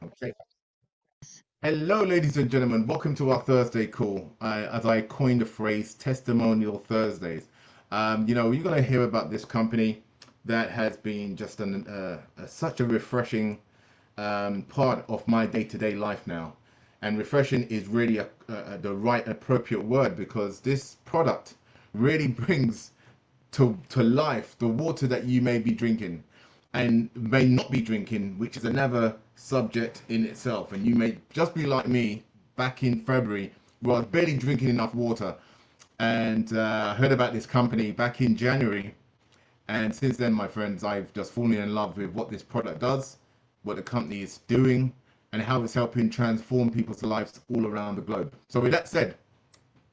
Okay. Hello, ladies and gentlemen. Welcome to our Thursday call. As I coined the phrase, testimonial Thursdays. You're going to hear about this company that has been just such a refreshing part of my day-to-day life now. And refreshing is really the right appropriate word because this product really brings to life the water that you may be drinking and may not be drinking, which is another subject in itself. And you may just be like me back in February, where I was barely drinking enough water. And I heard about this company back in January. And since then, my friends, I've just fallen in love with what this product does, what the company is doing, and how it's helping transform people's lives all around the globe. So, with that said,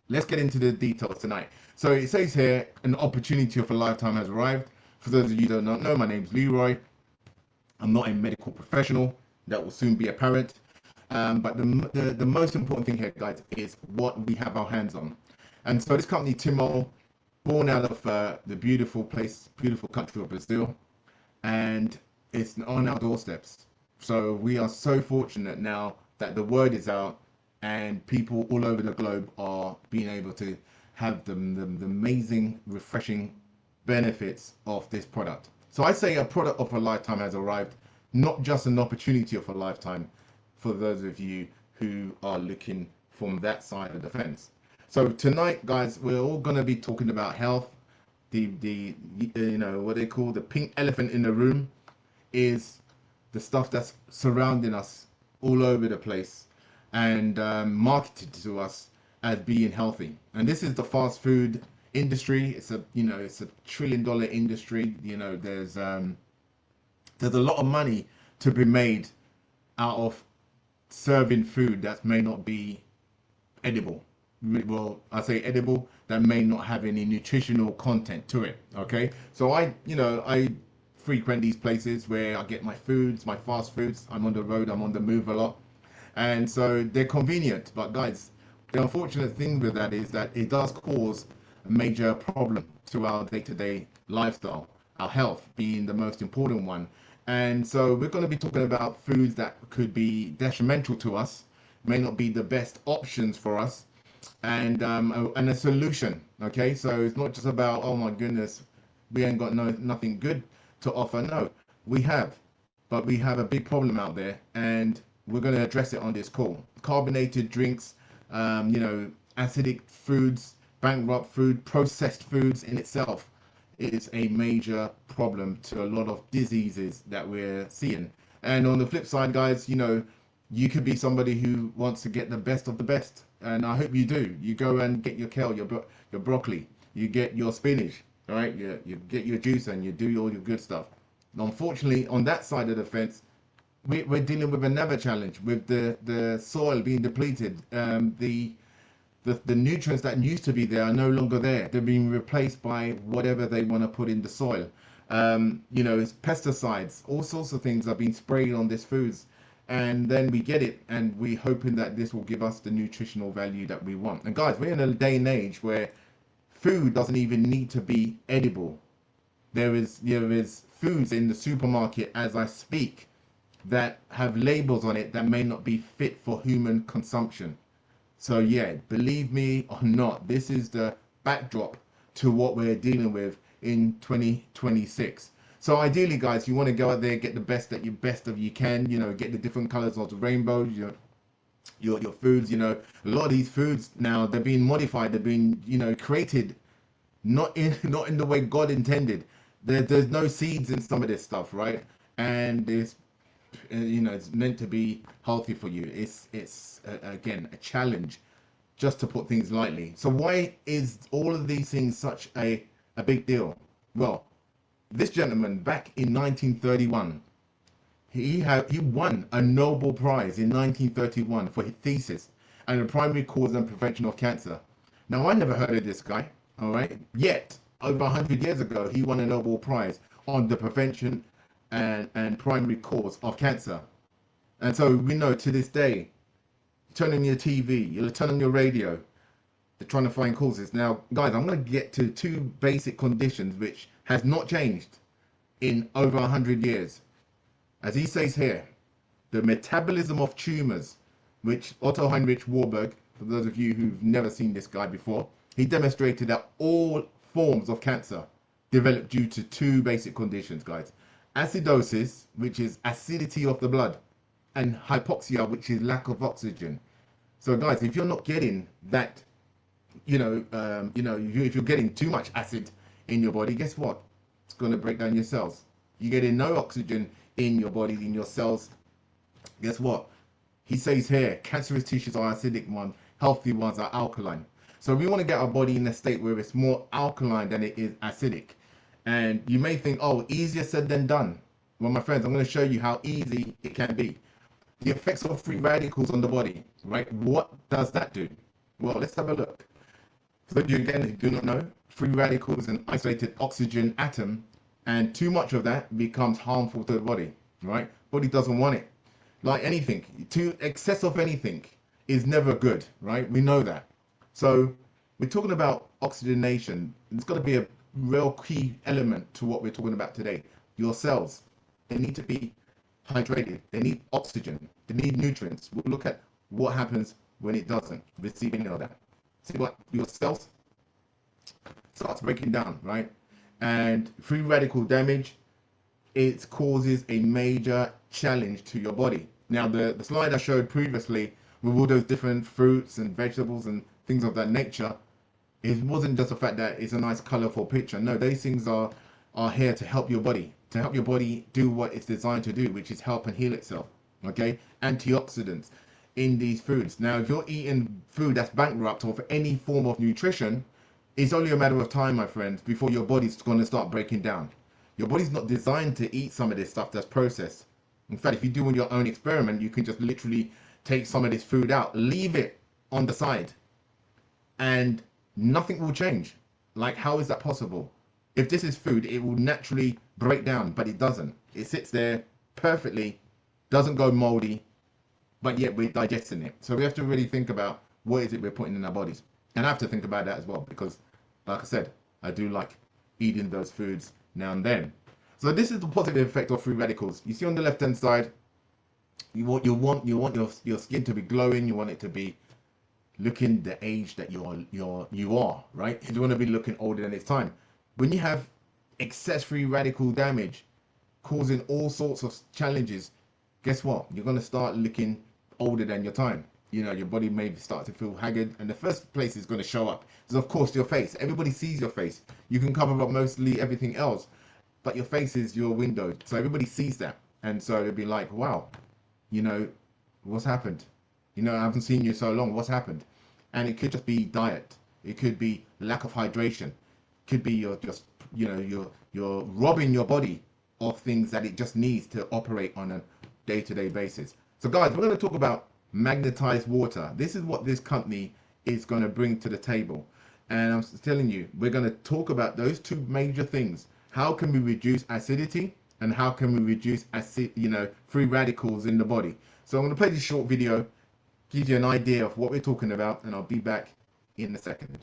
let's get into the details tonight. So it says here, an opportunity of a lifetime has arrived. For those of you who do not know, my name is Leroy. I'm not a medical professional. That will soon be apparent. But the most important thing here, guys, is what we have our hands on. And so this company, Timol, born out of the beautiful country of Brazil, and it's on our doorsteps. So we are so fortunate now that the word is out and people all over the globe are being able to have the amazing, refreshing benefits of this product. So I say a product of a lifetime has arrived, not just an opportunity of a lifetime for those of you who are looking from that side of the fence. So tonight, guys, we're all going to be talking about health. The what they call the pink elephant in the room is the stuff that's surrounding us all over the place and marketed to us as being healthy. And this is the fast food industry. It's a trillion-dollar industry. There's a lot of money to be made out of serving food that may not be edible. Well, I say edible, that may not have any nutritional content to it. Okay, so I frequent these places where I get my foods, my fast foods. I'm on the road, I'm on the move a lot, and so they're convenient. But guys, the unfortunate thing with that is that it does cause a major problem to our day-to-day lifestyle, our health being the most important one. And so we're going to be talking about foods that could be detrimental to us, may not be the best options for us, and a solution. Okay, so it's not just about, oh my goodness, we ain't got nothing good to offer. No, we have, but we have a big problem out there, and we're going to address it on this call. Carbonated drinks, acidic foods, bankrupt food, processed foods in itself is a major problem to a lot of diseases that we're seeing. And on the flip side, guys, you could be somebody who wants to get the best of the best, and I hope you do. You go and get your kale, your broccoli, you get your spinach, all right? You get your juice and you do all your good stuff. Unfortunately, on that side of the fence, we're dealing with another challenge with the soil being depleted. The nutrients that used to be there are no longer there. They're being replaced by whatever they want to put in the soil. It's pesticides, all sorts of things are being sprayed on these foods. And then we get it, and we're hoping that this will give us the nutritional value that we want. And guys, we're in a day and age where food doesn't even need to be edible. There is foods in the supermarket as I speak that have labels on it that may not be fit for human consumption. So yeah, believe me or not, this is the backdrop to what we're dealing with in 2026. So ideally, guys, you want to go out there, get the best of you can, get the different colors of the rainbow, your foods, a lot of these foods now, they're being modified, they're being, created not in the way God intended. There's no seeds in some of this stuff, right? And it's meant to be healthy for you. It's again a challenge, just to put things lightly. So why is all of these things such a big deal? Well, this gentleman back in 1931, he won a Nobel Prize in 1931 for his thesis on the primary cause and prevention of cancer. Now I never heard of this guy, all right? Yet over 100 years ago, he won a Nobel Prize on the prevention and primary cause of cancer. And so we know to this day, turn on your TV, you turn on your radio, they're trying to find causes. Now, guys, I'm going to get to two basic conditions which has not changed in over 100 years. As he says here, the metabolism of tumors, which Otto Heinrich Warburg, for those of you who've never seen this guy before, he demonstrated that all forms of cancer develop due to two basic conditions, guys. Acidosis, which is acidity of the blood, and hypoxia, which is lack of oxygen. So guys, if you're not getting that, if you're getting too much acid in your body, guess what? It's going to break down your cells. You're getting no oxygen in your body, in your cells. Guess what? He says here, cancerous tissues are acidic ones, healthy ones are alkaline. So we want to get our body in a state where it's more alkaline than it is acidic. And you may think, oh, easier said than done. Well, my friends, I'm going to show you how easy it can be. The effects of free radicals on the body, right? What does that do? Well, let's have a look. So you again do not know, free radical is an isolated oxygen atom, and too much of that becomes harmful to the body, right? Body doesn't want it. Like anything, too excess of anything is never good, right? We know that. So we're talking about oxygenation. It's got to be a real key element to what we're talking about today. Your cells, they need to be hydrated. They need oxygen. They need nutrients. We'll look at what happens when it doesn't receive any of that. See what your cells starts breaking down, right? And free radical damage, it causes a major challenge to your body. Now, the slide I showed previously with all those different fruits and vegetables and things of that nature, it wasn't just the fact that it's a nice colorful picture. No, those things are here to help your body do what it's designed to do, which is help and heal itself. Okay, antioxidants in these foods. Now, if you're eating food that's bankrupt of any form of nutrition, it's only a matter of time, my friends, before your body's going to start breaking down. Your body's not designed to eat some of this stuff that's processed. In fact, if you do your own experiment, you can just literally take some of this food out, leave it on the side, and nothing will change. Like, how is that possible? If this is food, it will naturally break down, but it doesn't. It sits there perfectly, doesn't go moldy, but yet we're digesting it. So we have to really think about what is it we're putting in our bodies. And I have to think about that as well, because like I said, I do like eating those foods now and then. So this is the positive effect of free radicals. You see on the left hand side, you want your skin to be glowing, you want it to be looking the age that you are, right? You don't want to be looking older than its time. When you have excess free radical damage causing all sorts of challenges, guess what? You're going to start looking older than your time. You know, your body may start to feel haggard, and the first place is going to show up is, of course, your face. Everybody sees your face. You can cover up mostly everything else, but your face is your window. So everybody sees that. And so it'll be like, wow, you know, what's happened? You know, I haven't seen you so long. What's happened? And it could just be diet. It could be lack of hydration. It could be you're robbing your body of things that it just needs to operate on a day-to-day basis. So guys, we're going to talk about magnetized water. This is what this company is going to bring to the table. And I'm telling you, we're going to talk about those two major things. How can we reduce acidity, and how can we reduce free radicals in the body? So I'm going to play this short video, give you an idea of what we're talking about, and I'll be back in a second.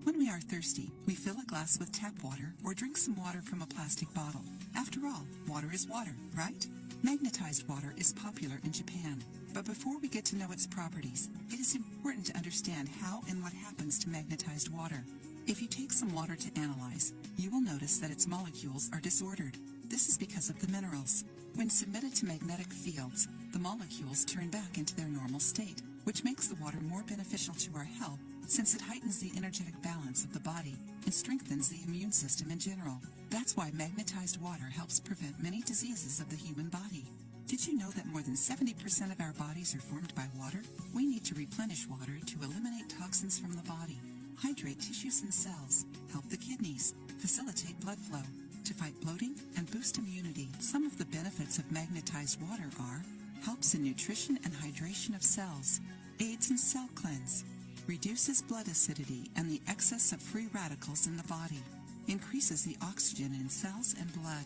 When we are thirsty, we fill a glass with tap water or drink some water from a plastic bottle. After all, water is water, right? Magnetized water is popular in Japan. But before we get to know its properties, it is important to understand how and what happens to magnetized water. If you take some water to analyze, you will notice that its molecules are disordered. This is because of the minerals. When submitted to magnetic fields, the molecules turn back into their normal state, which makes the water more beneficial to our health, since it heightens the energetic balance of the body and strengthens the immune system in general. That's why magnetized water helps prevent many diseases of the human body. Did you know that more than 70% of our bodies are formed by water? We need to replenish water to eliminate toxins from the body, hydrate tissues and cells, help the kidneys, facilitate blood flow, to fight bloating and boost immunity. Some of the benefits of magnetized water are: helps in nutrition and hydration of cells, aids in cell cleanse, reduces blood acidity and the excess of free radicals in the body, increases the oxygen in cells and blood,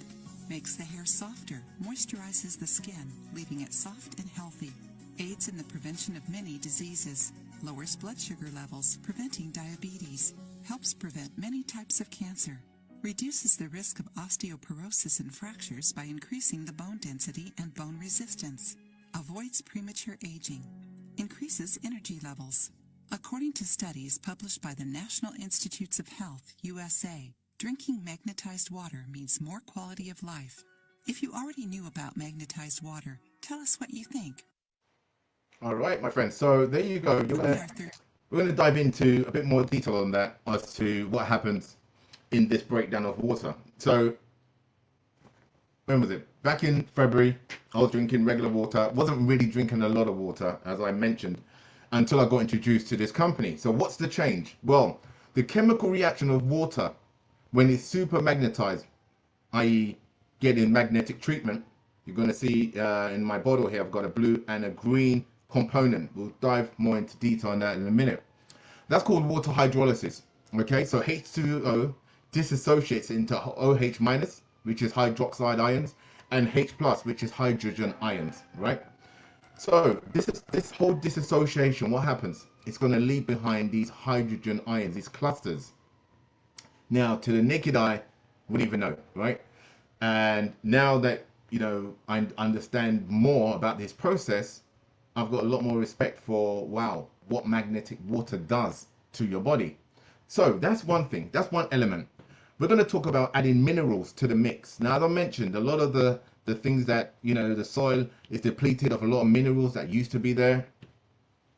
makes the hair softer, moisturizes the skin, leaving it soft and healthy, aids in the prevention of many diseases, lowers blood sugar levels, preventing diabetes, helps prevent many types of cancer, reduces the risk of osteoporosis and fractures by increasing the bone density and bone resistance, avoids premature aging, increases energy levels. According to studies published by the National Institutes of Health, USA, drinking magnetized water means more quality of life. If you already knew about magnetized water, tell us what you think. All right, my friends. So there you go. We're going to dive into a bit more detail on that as to what happens in this breakdown of water. So when was it? Back in February, I was drinking regular water. Wasn't really drinking a lot of water, as I mentioned, until I got introduced to this company. So what's the change? Well, the chemical reaction of water when it's super magnetized, i.e. getting magnetic treatment, you're going to see in my bottle here, I've got a blue and a green component. We'll dive more into detail on that in a minute. That's called water hydrolysis. Okay, so H2O dissociates into OH minus, which is hydroxide ions, and H plus, which is hydrogen ions, right? So this whole dissociation, what happens? It's going to leave behind these hydrogen ions, these clusters. Now, to the naked eye, wouldn't even know, right? And now that, you know, I understand more about this process, I've got a lot more respect for, wow, what magnetic water does to your body. So that's one thing, that's one element. We're going to talk about adding minerals to the mix. Now, as I mentioned, a lot of the things that, you know, the soil is depleted of a lot of minerals that used to be there.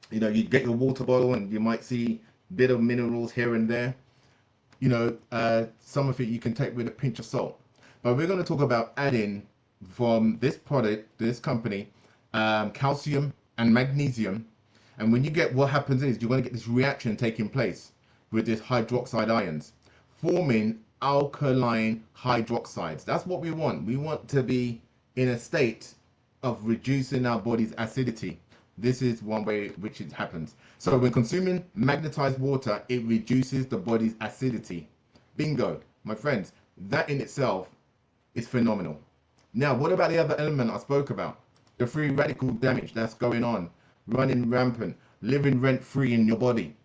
You know, you get your water bottle and you might see a bit of minerals here and there. You know, some of it you can take with a pinch of salt. But we're going to talk about adding from this product, this company, calcium and magnesium. And when you get, what happens is you're going to get this reaction taking place with this hydroxide ions, forming alkaline hydroxides. That's what we want. We want to be in a state of reducing our body's acidity. This is one way which it happens. So when consuming magnetized water, it reduces the body's acidity. Bingo, my friends. That in itself is phenomenal. Now, what about the other element I spoke about? The free radical damage that's going on, running rampant, living rent-free in your body.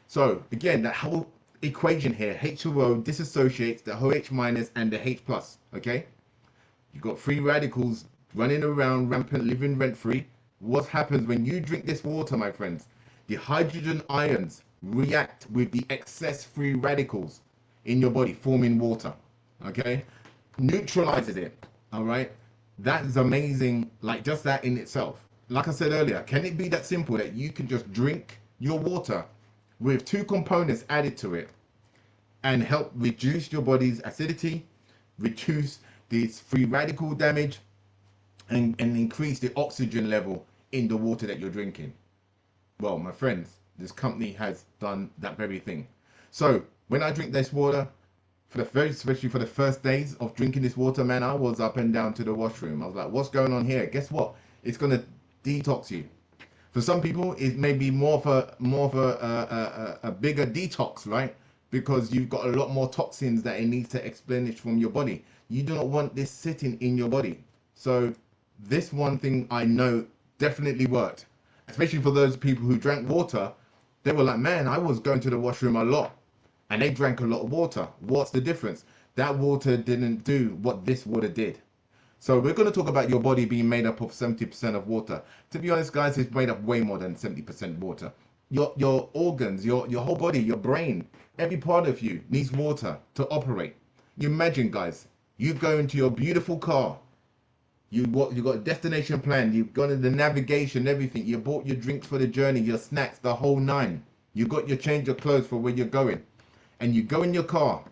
So again, that whole equation here, H2O dissociates the OH minus and the H plus, okay? You've got free radicals running around rampant, living rent-free. What happens when you drink this water, my friends? The hydrogen ions react with the excess free radicals in your body, forming water, okay? Neutralizes it, all right? That is amazing, like just that in itself. Like I said earlier, can it be that simple that you can just drink your water with two components added to it and help reduce your body's acidity, reduce this free radical damage, and increase the oxygen level in the water that you're drinking? Well, my friends, this company has done that very thing. So when I drink this water, especially for the first days of drinking this water, man, I was up and down to the washroom. I was like, what's going on here? Guess what? It's going to detox you. For some people, it may be more of a bigger detox, right? Because you've got a lot more toxins that it needs to explenish from your body. You do not want this sitting in your body. So this one thing I know definitely worked, especially for those people who drank water. They were like, man, I was going to the washroom a lot and they drank a lot of water. What's the difference? That water didn't do what this water did. So we're going to talk about your body being made up of 70% of water. To be honest, guys, it's made up way more than 70% water. Your organs, your whole body, your brain, every part of you needs water to operate. You imagine, guys, you go into your beautiful car. You got a destination plan. You've gone in the navigation, everything. You bought your drinks for the journey, your snacks, the whole nine. You got your change of clothes for where you're going. And you go in your car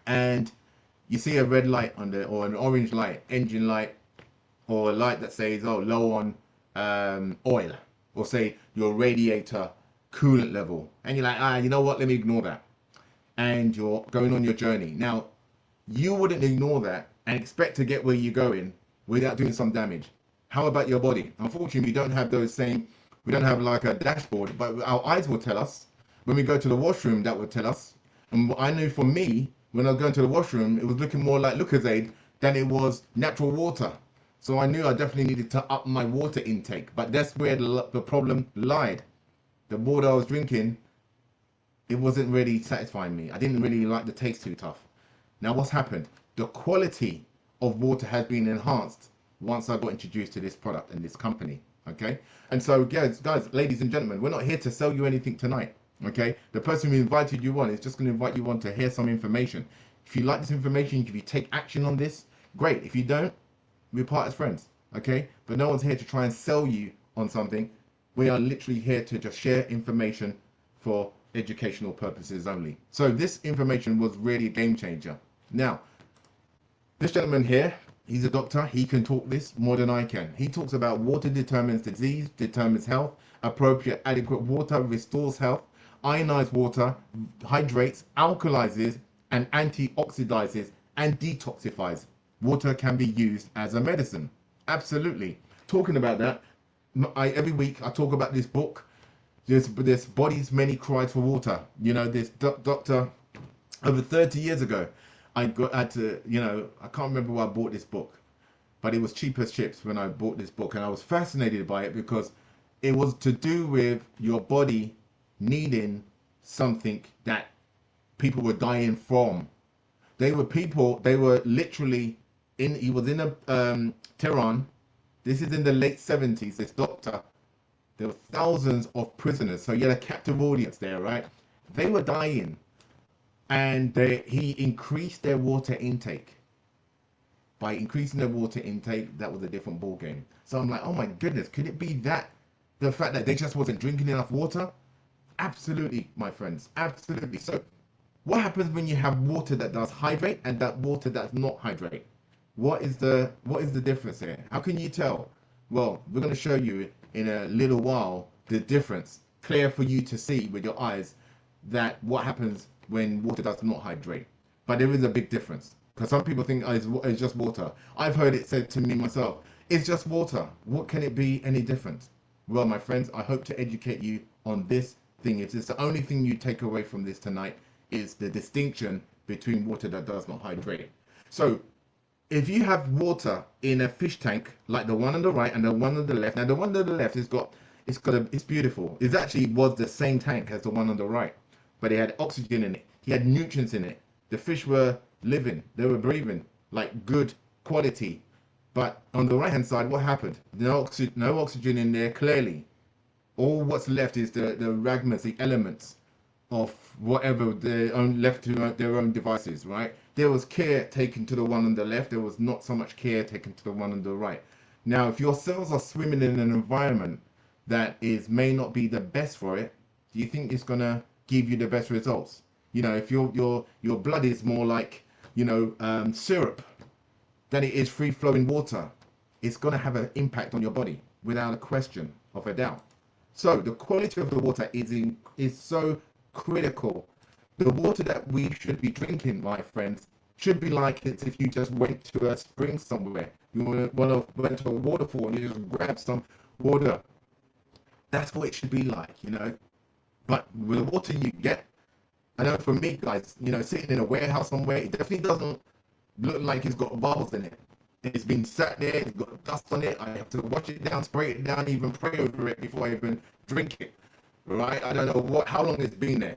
and you see a red light on the, or an orange light, engine light, or a light that says, oh, low on oil, or say your radiator coolant level. And you're like, you know what? Let me ignore that. And you're going on your journey. Now, you wouldn't ignore that and expect to get where you're going without doing some damage. How about your body? Unfortunately, we don't have those same, we don't have like a dashboard, but our eyes will tell us. When we go to the washroom, that would tell us. And I knew for me, when I was going to the washroom, it was looking more like Lucozade than it was natural water. So I knew I definitely needed to up my water intake. But that's where the problem lied. The water I was drinking it wasn't really satisfying me. I didn't really like the taste too tough. Now what's happened? The quality of water has been enhanced once I got introduced to this product and this company. Okay, and so guys, ladies and gentlemen, we're not here to sell you anything tonight. Okay, the person who invited you on is just going to invite you on to hear some information. If you like this information, if you take action on this, great. If you don't, we're part as friends. Okay, but no one's here to try and sell you on something. We are literally here to just share information for educational purposes only. So this information was really a game changer. Now, this gentleman here, he's a doctor. He can talk this more than I can. He talks about water determines disease, determines health, appropriate adequate water restores health, ionized water hydrates, alkalizes, and antioxidizes and detoxifies. Water can be used as a medicine. Absolutely. Talking about that, every week I talk about this book. This Body's Many Cries for Water. You know, this doctor over 30 years ago, I had to, you know, I can't remember where I bought this book, but it was cheap as chips when I bought this book, and I was fascinated by it because it was to do with your body needing something that people were dying from. They were literally he was in a Tehran. This is in the late 70s. This doctor, there were thousands of prisoners, so you had a captive audience there, right? They were dying, and he increased their water intake. By increasing their water intake, that was a different ball game. So I'm like, oh my goodness, could it be that the fact that they just wasn't drinking enough water? Absolutely, my friends, absolutely. So what happens when you have water that does hydrate and that water does not hydrate? What is the difference here? How can you tell? Well, we're going to show you in a little while the difference, clear for you to see with your eyes, that what happens when water does not hydrate. But there is a big difference, because some people think, oh, it's just water. I've heard it said to me myself, it's just water. What can it be any different? Well, my friends, I hope to educate you on this thing. If it's the only thing you take away from this tonight, is the distinction between water that does not hydrate. So if you have water in a fish tank like the one on the right and the one on the left, now the one on the left it's beautiful. It actually was the same tank as the one on the right, but it had oxygen in it. He had nutrients in it. The fish were living, they were breathing, like good quality. But on the right hand side, what happened? No oxygen in there clearly. All what's left is the fragments, the elements of whatever they own left to their own devices, right? There was care taken to the one on the left. There was not so much care taken to the one on the right. Now, if your cells are swimming in an environment that may not be the best for it, do you think it's gonna give you the best results? You know, if your blood is more like, you know, syrup than it is free flowing water, it's gonna have an impact on your body without a question of a doubt. So the quality of the water is so critical. The water that we should be drinking, my friends, should be like it's if you just went to a spring somewhere. You went to a waterfall and you just grab some water. That's what it should be like, you know. But with the water you get, I know for me, guys, you know, sitting in a warehouse somewhere, it definitely doesn't look like it's got bubbles in it. It's been sat there, it's got dust on it. I have to wash it down, spray it down, even pray over it before I even drink it. Right? I don't know how long it's been there.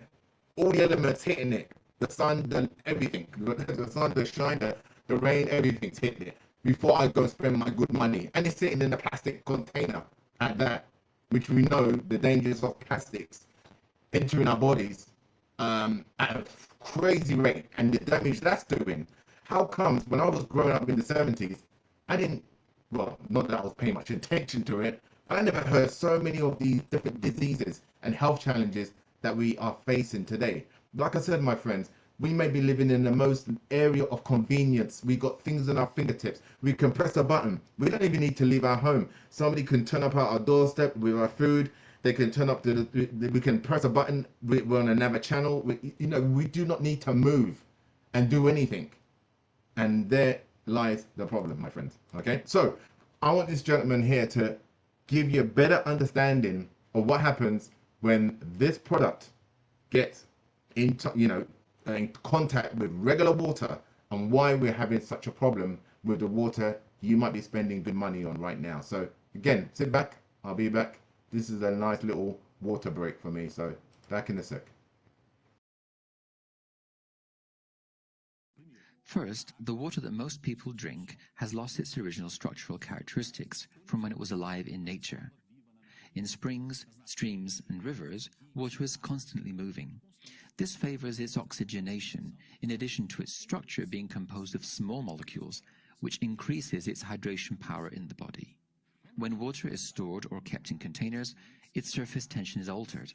All the elements hitting it. The sun, everything. The sun, the shine, the rain, everything's hitting it. Before I go spend my good money. And it's sitting in a plastic container at that, which we know the dangers of plastics entering our bodies at a crazy rate, and the damage that's doing. How comes when I was growing up in the 70s, I didn't, well, not that I was paying much attention to it, but I never heard so many of these different diseases and health challenges that we are facing today. Like I said, my friends, we may be living in the most area of convenience. We got things on our fingertips. We can press a button. We don't even need to leave our home. Somebody can turn up at our doorstep with our food. They can turn up we can press a button. We're on another channel. We do not need to move and do anything. And there lies the problem, my friends. Okay, so I want this gentleman here to give you a better understanding of what happens when this product gets into, in contact with regular water, and why we're having such a problem with the water you might be spending good money on right now. So again, sit back, I'll be back. This is a nice little water break for me, so back in a sec. First, the water that most people drink has lost its original structural characteristics from when it was alive in nature. In springs, streams, and rivers, water is constantly moving. This favors its oxygenation, in addition to its structure being composed of small molecules, which increases its hydration power in the body. When water is stored or kept in containers, its surface tension is altered.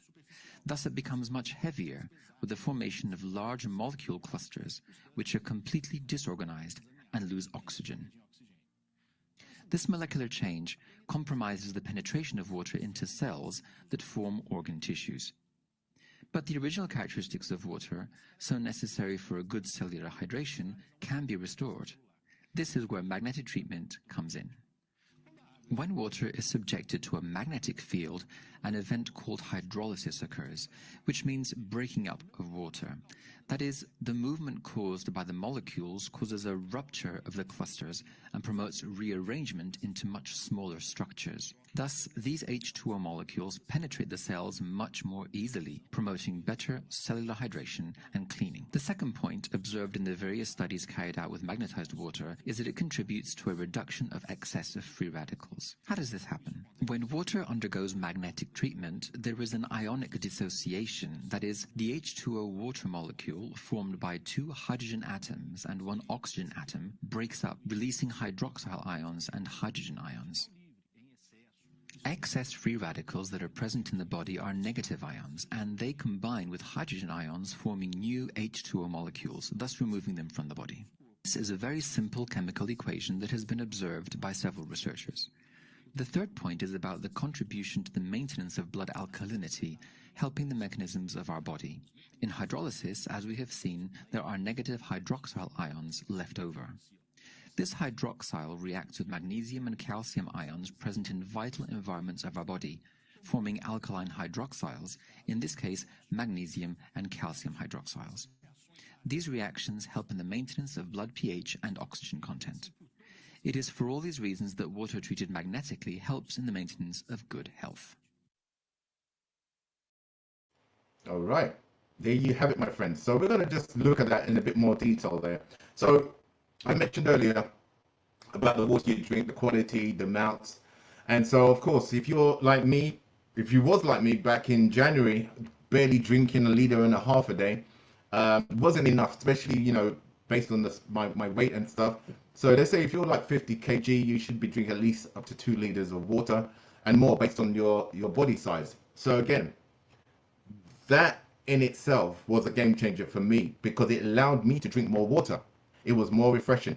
Thus it becomes much heavier, with the formation of large molecule clusters, which are completely disorganized and lose oxygen. This molecular change compromises the penetration of water into cells that form organ tissues. But the original characteristics of water, so necessary for a good cellular hydration, can be restored. This is where magnetic treatment comes in. When water is subjected to a magnetic field, an event called hydrolysis occurs, which means breaking up of water. That is, the movement caused by the molecules causes a rupture of the clusters and promotes rearrangement into much smaller structures. Thus, these H2O molecules penetrate the cells much more easily, promoting better cellular hydration and cleaning. The second point observed in the various studies carried out with magnetized water is that it contributes to a reduction of excess of free radicals. How does this happen? When water undergoes magnetic treatment, there is an ionic dissociation, that is, the H2O water molecule formed by 2 hydrogen atoms and 1 oxygen atom breaks up, releasing hydroxyl ions and hydrogen ions. Excess free radicals that are present in the body are negative ions, and they combine with hydrogen ions, forming new H2O molecules, thus removing them from the body. This is a very simple chemical equation that has been observed by several researchers. The third point is about the contribution to the maintenance of blood alkalinity, helping the mechanisms of our body. In hydrolysis, as we have seen, there are negative hydroxyl ions left over. This hydroxyl reacts with magnesium and calcium ions present in vital environments of our body, forming alkaline hydroxyls, in this case magnesium and calcium hydroxyls. These reactions help in the maintenance of blood pH and oxygen content. It is for all these reasons that water treated magnetically helps in the maintenance of good health. All right, there you have it, my friends. So we're going to just look at that in a bit more detail there. So I mentioned earlier about the water you drink, the quality, the amounts. And so, of course, if you're like me, if you was like me back in January, barely drinking 1.5 liters a day, wasn't enough, especially, you know, based on this, my weight and stuff. So they say if you're like 50 kg, you should be drinking at least up to 2 liters of water and more based on your body size. So again, that in itself was a game changer for me because it allowed me to drink more water. It was more refreshing.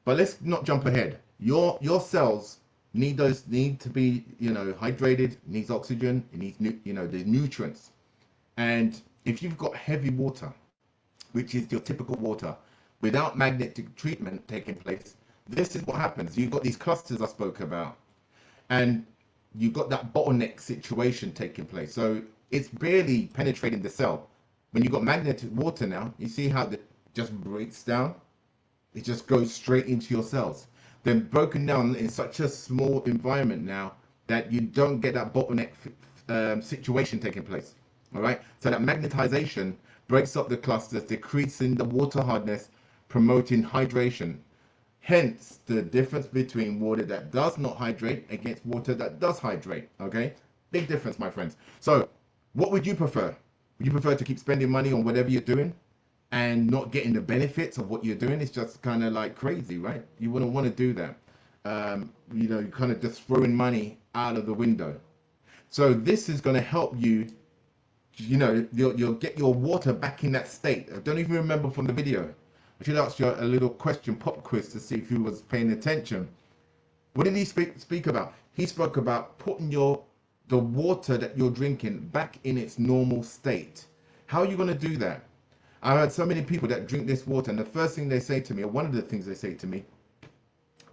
But let's not jump ahead. Your cells need to be, you know, hydrated, needs oxygen, it needs the nutrients. And if you've got heavy water, which is your typical water, without magnetic treatment taking place, this is what happens. You've got these clusters I spoke about, and you've got that bottleneck situation taking place. So it's barely penetrating the cell. When you've got magnetic water now, you see how it just breaks down? It just goes straight into your cells. They're broken down in such a small environment now that you don't get that bottleneck situation taking place. All right. So that magnetization breaks up the clusters, decreasing the water hardness, promoting hydration. Hence the difference between water that does not hydrate against water that does hydrate. Okay. Big difference, my friends. So what would you prefer? Would you prefer to keep spending money on whatever you're doing and not getting the benefits of what you're doing? It's just kind of like crazy, right? You wouldn't want to do that. You know, you're kind of just throwing money out of the window. So this is going to help you, you know, you'll get your water back in that state. I don't even remember from the video. I should ask you a little question pop quiz to see if you was paying attention. What did he speak about? He spoke about putting the water that you're drinking back in its normal state. How are you going to do that? I've had so many people that drink this water, and the first thing they say to me, or one of the things they say to me,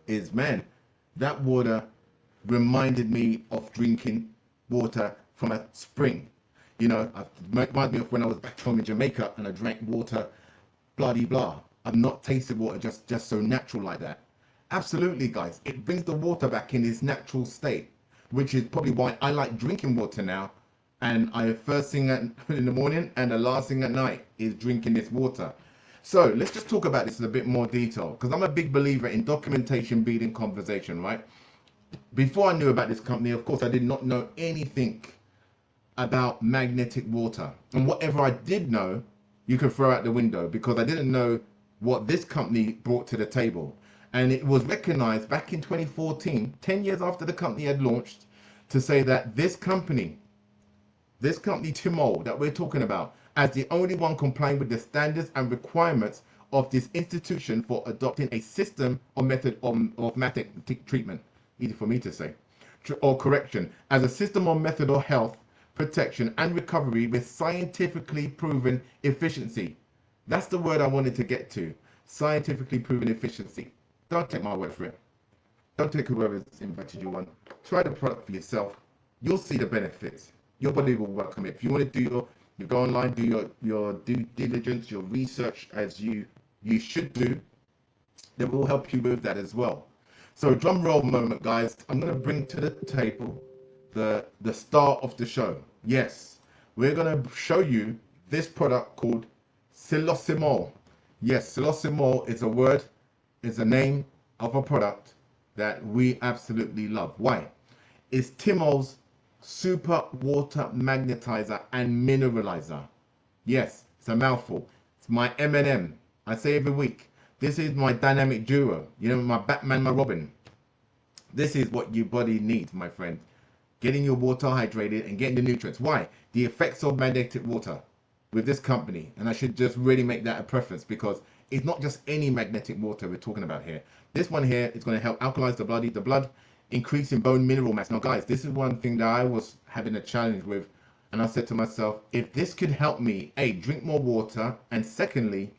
is, man, that water reminded me of drinking water from a spring. You know, it reminds me of when I was back home in Jamaica and I drank water, blah de blah. I've not tasted water just so natural like that. Absolutely, guys. It brings the water back in its natural state, which is probably why I like drinking water now. And I first thing in the morning and the last thing at night is drinking this water. So let's just talk about this in a bit more detail, because I'm a big believer in documentation beating conversation, right? Before I knew about this company, of course, I did not know anything about magnetic water. And whatever I did know, you can throw out the window, because I didn't know what this company brought to the table. And it was recognized back in 2014, 10 years after the company had launched, to say that this company Timol that we're talking about, as the only one complying with the standards and requirements of this institution for adopting a system or method of magnetic treatment, easy for me to say, or correction, as a system or method of health, protection and recovery with scientifically proven efficiency. That's the word I wanted to get to. Scientifically proven efficiency. Don't take my word for it. Don't take whoever's invited you on. Try the product for yourself. You'll see the benefits. Your body will welcome it. If you want to do you go online, do your due diligence, your research as you should do, they will help you with that as well. So drum roll moment, guys. I'm going to bring to the table the star of the show. Yes, we're going to show you this product called Sylocimol. Yes, Sylocimol is a word, is a name of a product that we absolutely love. Why? It's Timol's super water magnetizer and mineralizer. Yes, it's a mouthful. It's my M&M. I say every week. This is my dynamic duo. You know, my Batman, my Robin. This is what your body needs, my friend. Getting your water hydrated and getting the nutrients. Why? The effects of magnetic water with this company. And I should just really make that a preference, because it's not just any magnetic water we're talking about here. This one here is going to help alkalize the blood, increase in bone mineral mass. Now, guys, this is one thing that I was having a challenge with. And I said to myself, if this could help me, A, drink more water, and secondly,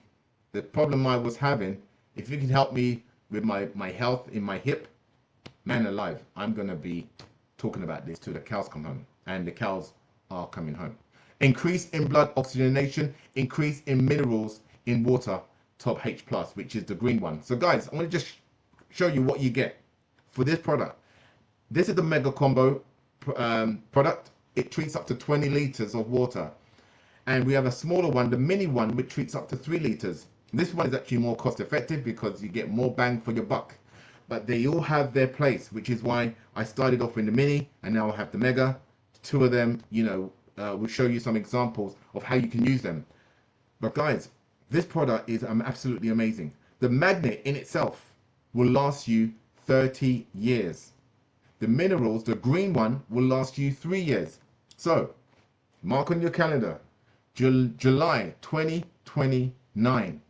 the problem I was having, if you can help me with my health in my hip, man alive, I'm going to be talking about this till the cows come home. And the cows are coming home. Increase in blood oxygenation, increase in minerals in water, top H+, which is the green one. So guys, I want to just show you what you get for this product. This is the mega combo product. It treats up to 20 liters of water. And we have a smaller one, the mini one, which treats up to 3 liters. This one is actually more cost effective because you get more bang for your buck. But they all have their place, which is why I started off in the mini and now I have the mega. Two of them, you know, will show you some examples of how you can use them. But guys, this product is absolutely amazing. The magnet in itself will last you 30 years. The minerals, the green one, will last you 3 years. So, mark on your calendar, July 2029,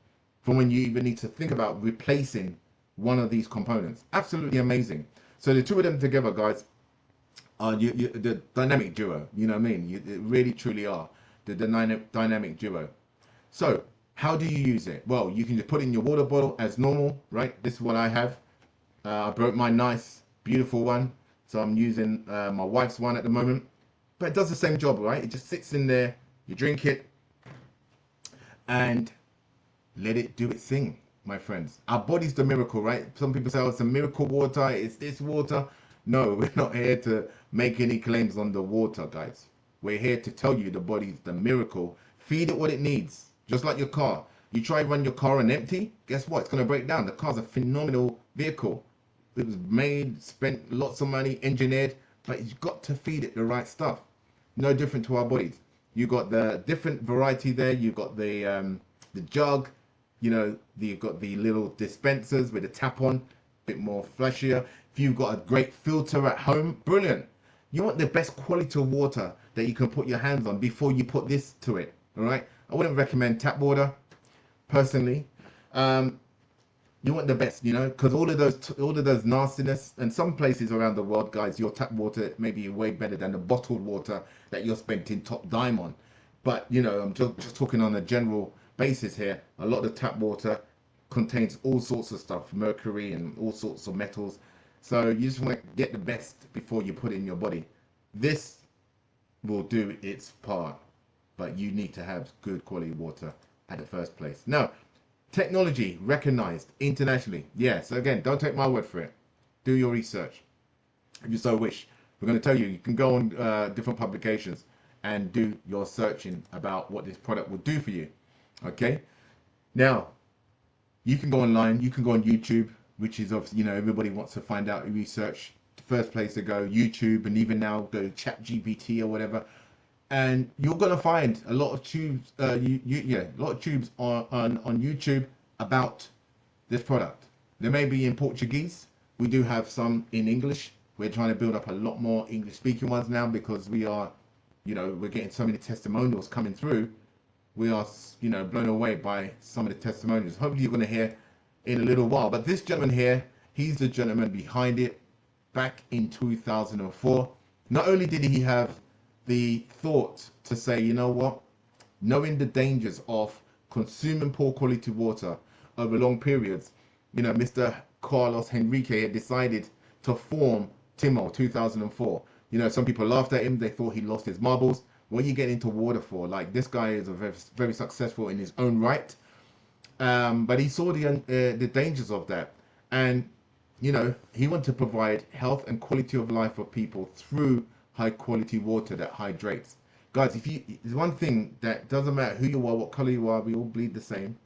from when you even need to think about replacing one of these components. Absolutely amazing. So the two of them together, guys, are the dynamic duo. You know what I mean? You really, truly are the dynamic duo. So, how do you use it? Well, you can just put it in your water bottle as normal, right? This is what I have. I broke my nice, beautiful one. So I'm using my wife's one at the moment. But it does the same job, right? It just sits in there, you drink it, and let it do its thing, my friends. Our body's the miracle, right? Some people say, oh, it's a miracle water, it's this water. No, we're not here to make any claims on the water, guys. We're here to tell you the body's the miracle. Feed it what it needs, just like your car. You try to run your car on empty, guess what? It's going to break down. The car's a phenomenal vehicle. It was made, spent lots of money, engineered, but you've got to feed it the right stuff. No different to our bodies. You got the different variety there. You've got the jug, you know, you've got the little dispensers with a tap on, a bit more flashier. If you've got a great filter at home, brilliant. You want the best quality of water that you can put your hands on before you put this to it. All right. I wouldn't recommend tap water, personally. You want the best, you know, because all of those nastiness, and some places around the world, guys, your tap water may be way better than the bottled water that you're spending top dime on. But you know, I'm just talking on a general basis here. A lot of the tap water contains all sorts of stuff, mercury and all sorts of metals. So you just want to get the best before you put it in your body. This will do its part, but you need to have good quality water at the first place. Now, technology recognized internationally. Yeah, so again, don't take my word for it. Do your research if you so wish. We're going to tell you, you can go on different publications and do your searching about what this product will do for you. Okay? Now, you can go online, you can go on YouTube, which is obviously, you know, everybody wants to find out research. The first place to go, YouTube, and even now go Chat GPT or whatever. And you're gonna find a lot of tubes, a lot of tubes on YouTube about this product. They may be in Portuguese. We do have some in English. We're trying to build up a lot more English speaking ones now because we are, you know, we're getting so many testimonials coming through. We are, you know, blown away by some of the testimonials. Hopefully you're going to hear in a little while. But this gentleman here, he's the gentleman behind it back in 2004. Not only did he have the thought to say, you know what, knowing the dangers of consuming poor quality water over long periods, you know, Mr. Carlos Henrique had decided to form Timol 2004. You know, some people laughed at him. They thought he lost his marbles. What are you getting into water for? Like, this guy is a very, very successful in his own right. But he saw the dangers of that. And, you know, he wanted to provide health and quality of life for people through high quality water that hydrates. Guys, there's one thing that doesn't matter who you are, what color you are, we all bleed the same.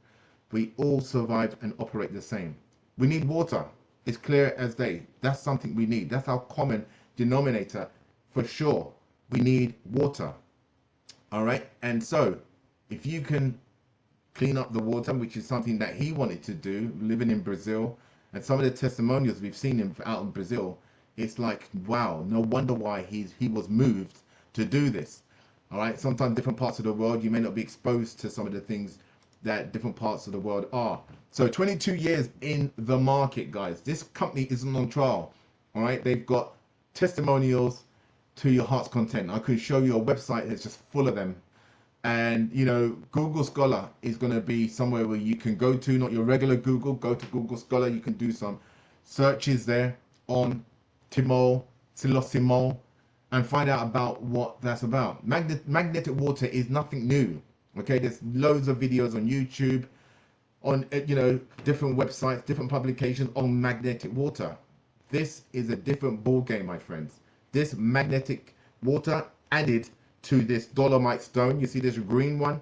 We all survive and operate the same. We need water. It's clear as day. That's something we need. That's our common denominator for sure. We need water. All right. And so if you can clean up the water, which is something that he wanted to do, living in Brazil, and some of the testimonials we've seen him out in Brazil, it's like, wow, no wonder why he was moved to do this. All right. Sometimes different parts of the world, you may not be exposed to some of the things that different parts of the world are. So 22 years in the market, guys. This company isn't on trial. All right. They've got testimonials to your heart's content. I could show you a website that's just full of them. And, you know, Google Scholar is going to be somewhere where you can go to, not your regular Google. Go to Google Scholar. You can do some searches there on Timol Sylocimol and find out about what that's about. Magnetic water is nothing new. Okay, there's loads of videos on YouTube, on, you know, different websites, different publications on magnetic water. This is a different ball game, my friends. This magnetic water added to this dolomite stone. You see this green one?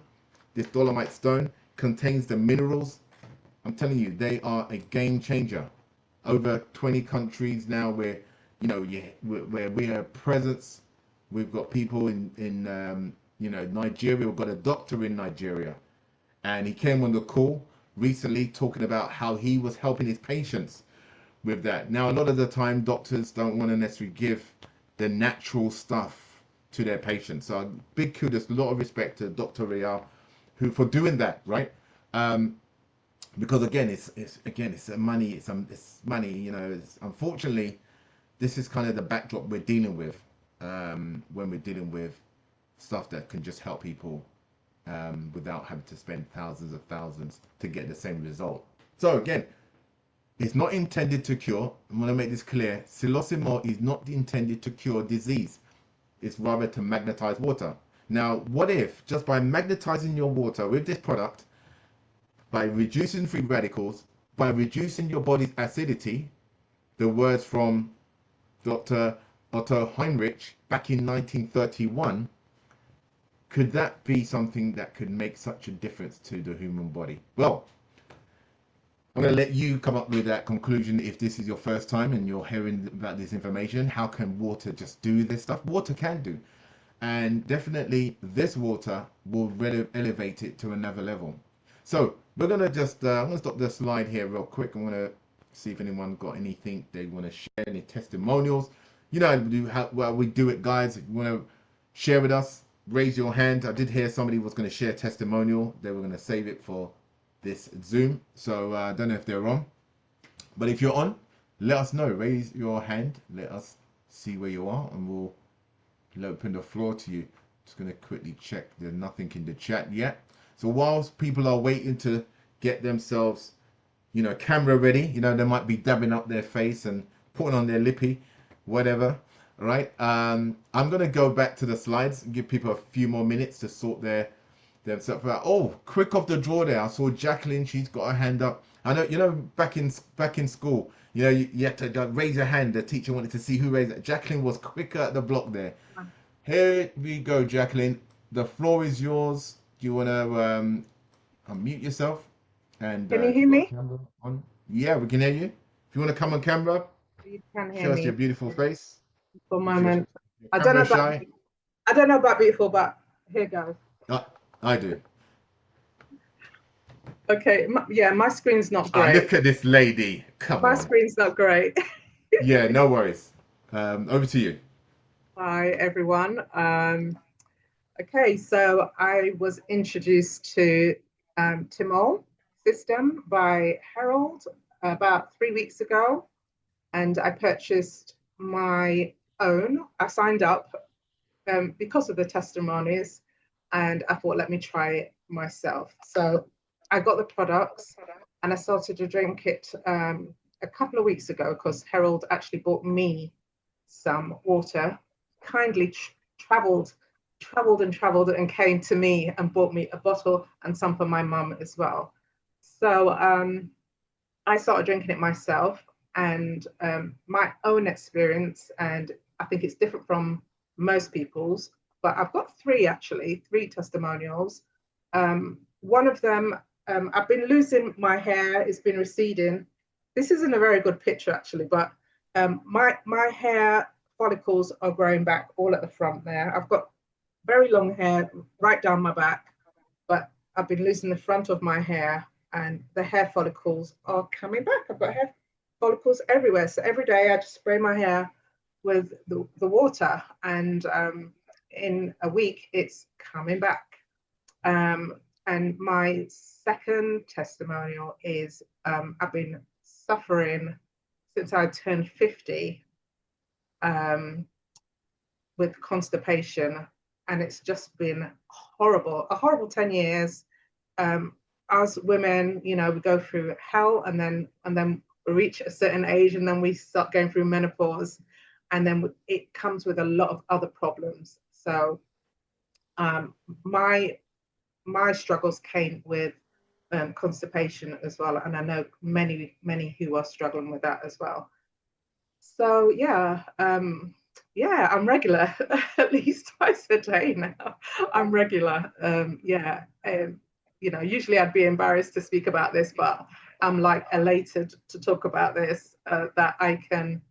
This dolomite stone contains the minerals. I'm telling you, they are a game changer. Over 20 countries now where, you know, where we have presence. We've got people in you know, Nigeria. We've got a doctor in Nigeria, and he came on the call recently talking about how he was helping his patients with that. Now, a lot of the time, doctors don't want to necessarily give the natural stuff to their patients. So, big kudos, a lot of respect to Dr. Real, who for doing that, right? Because again, it's money. It's money. You know, unfortunately, this is kind of the backdrop we're dealing with when we're dealing with stuff that can just help people without having to spend thousands of thousands to get the same result. So again, it's not intended to cure. I want to make this clear. Psilocymol is not intended to cure disease. It's rather to magnetize water. Now, what if just by magnetizing your water with this product, by reducing free radicals, by reducing your body's acidity, the words from Dr. Otto Heinrich back in 1931, could that be something that could make such a difference to the human body? Well, I'm going to let you come up with that conclusion if this is your first time and you're hearing about this information. How can water just do this stuff? Water can do. And definitely this water will elevate it to another level. So we're going to just, I'm going to stop the slide here real quick. I'm going to see if anyone got anything they want to share, any testimonials. You know how we do it, guys. If you want to share with us, raise your hand. I did hear somebody was going to share a testimonial. They were going to save it for this Zoom. So I don't know if they're on. But if you're on, let us know. Raise your hand. Let us see where you are. And we'll open the floor to you. Just going to quickly check. There's nothing in the chat yet. So whilst people are waiting to get themselves, you know, camera ready, you know, they might be dabbing up their face and putting on their lippy, whatever. All right. I'm going to go back to the slides and give people a few more minutes to sort themselves out. Oh, quick off the draw there. I saw Jacqueline. She's got her hand up. I know, you know, back in school, you know, you had to raise your hand. The teacher wanted to see who raised it. Jacqueline was quicker at the block there. Here we go, Jacqueline. The floor is yours. Do you want to unmute yourself? And Can you if hear you've got a me? camera on, yeah, we can hear you. If you want to come on camera, You can hear show us your me beautiful face. for a If you're moment. I don't know camera about shy, I don't know about beautiful, but here goes. uh, I do. Okay, yeah, my screen's not Ah, great. look at this lady. Come My on. screen's not great. Yeah, no worries. Over to you. Hi, everyone. Okay, so I was introduced to Timol system by Harold about 3 weeks ago, and I purchased my own. I signed up because of the testimonies, and I thought, let me try it myself. So I got the products and I started to drink it a couple of weeks ago because Harold actually bought me some water, kindly traveled and came to me and bought me a bottle and some for my mum as well. So I started drinking it myself, and my own experience, and I think it's different from most people's, but I've got three actually, three testimonials. One of them, I've been losing my hair, it's been receding. This isn't a very good picture actually, but my hair follicles are growing back all at the front there. I've got very long hair right down my back, but I've been losing the front of my hair and the hair follicles are coming back. I've got hair follicles everywhere. So every day I just spray my hair with the water, and in a week it's coming back. And my second testimonial is I've been suffering since I turned 50 um, with constipation, and it's just been horrible, a horrible 10 years. As women, you know, we go through hell, and then we reach a certain age, and then we start going through menopause, and then it comes with a lot of other problems. So um, my my struggles came with constipation as well, and I know many who are struggling with that as well. So yeah, I'm regular at least twice a day now. I'm regular. You know, usually I'd be embarrassed to speak about this, but I'm like elated to talk about this. That I can,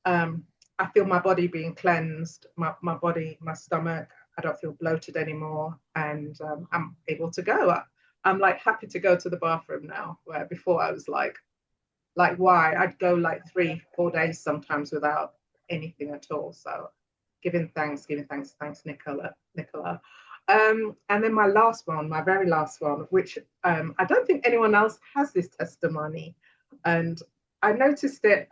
I feel my body being cleansed, my body, my stomach. I don't feel bloated anymore, and I'm able to go. I'm like happy to go to the bathroom now, where before I was like why I'd go like 3 4 days sometimes without anything at all. So giving thanks Nicola. And then my last one, my very last one, which I don't think anyone else has this testimony, and I noticed it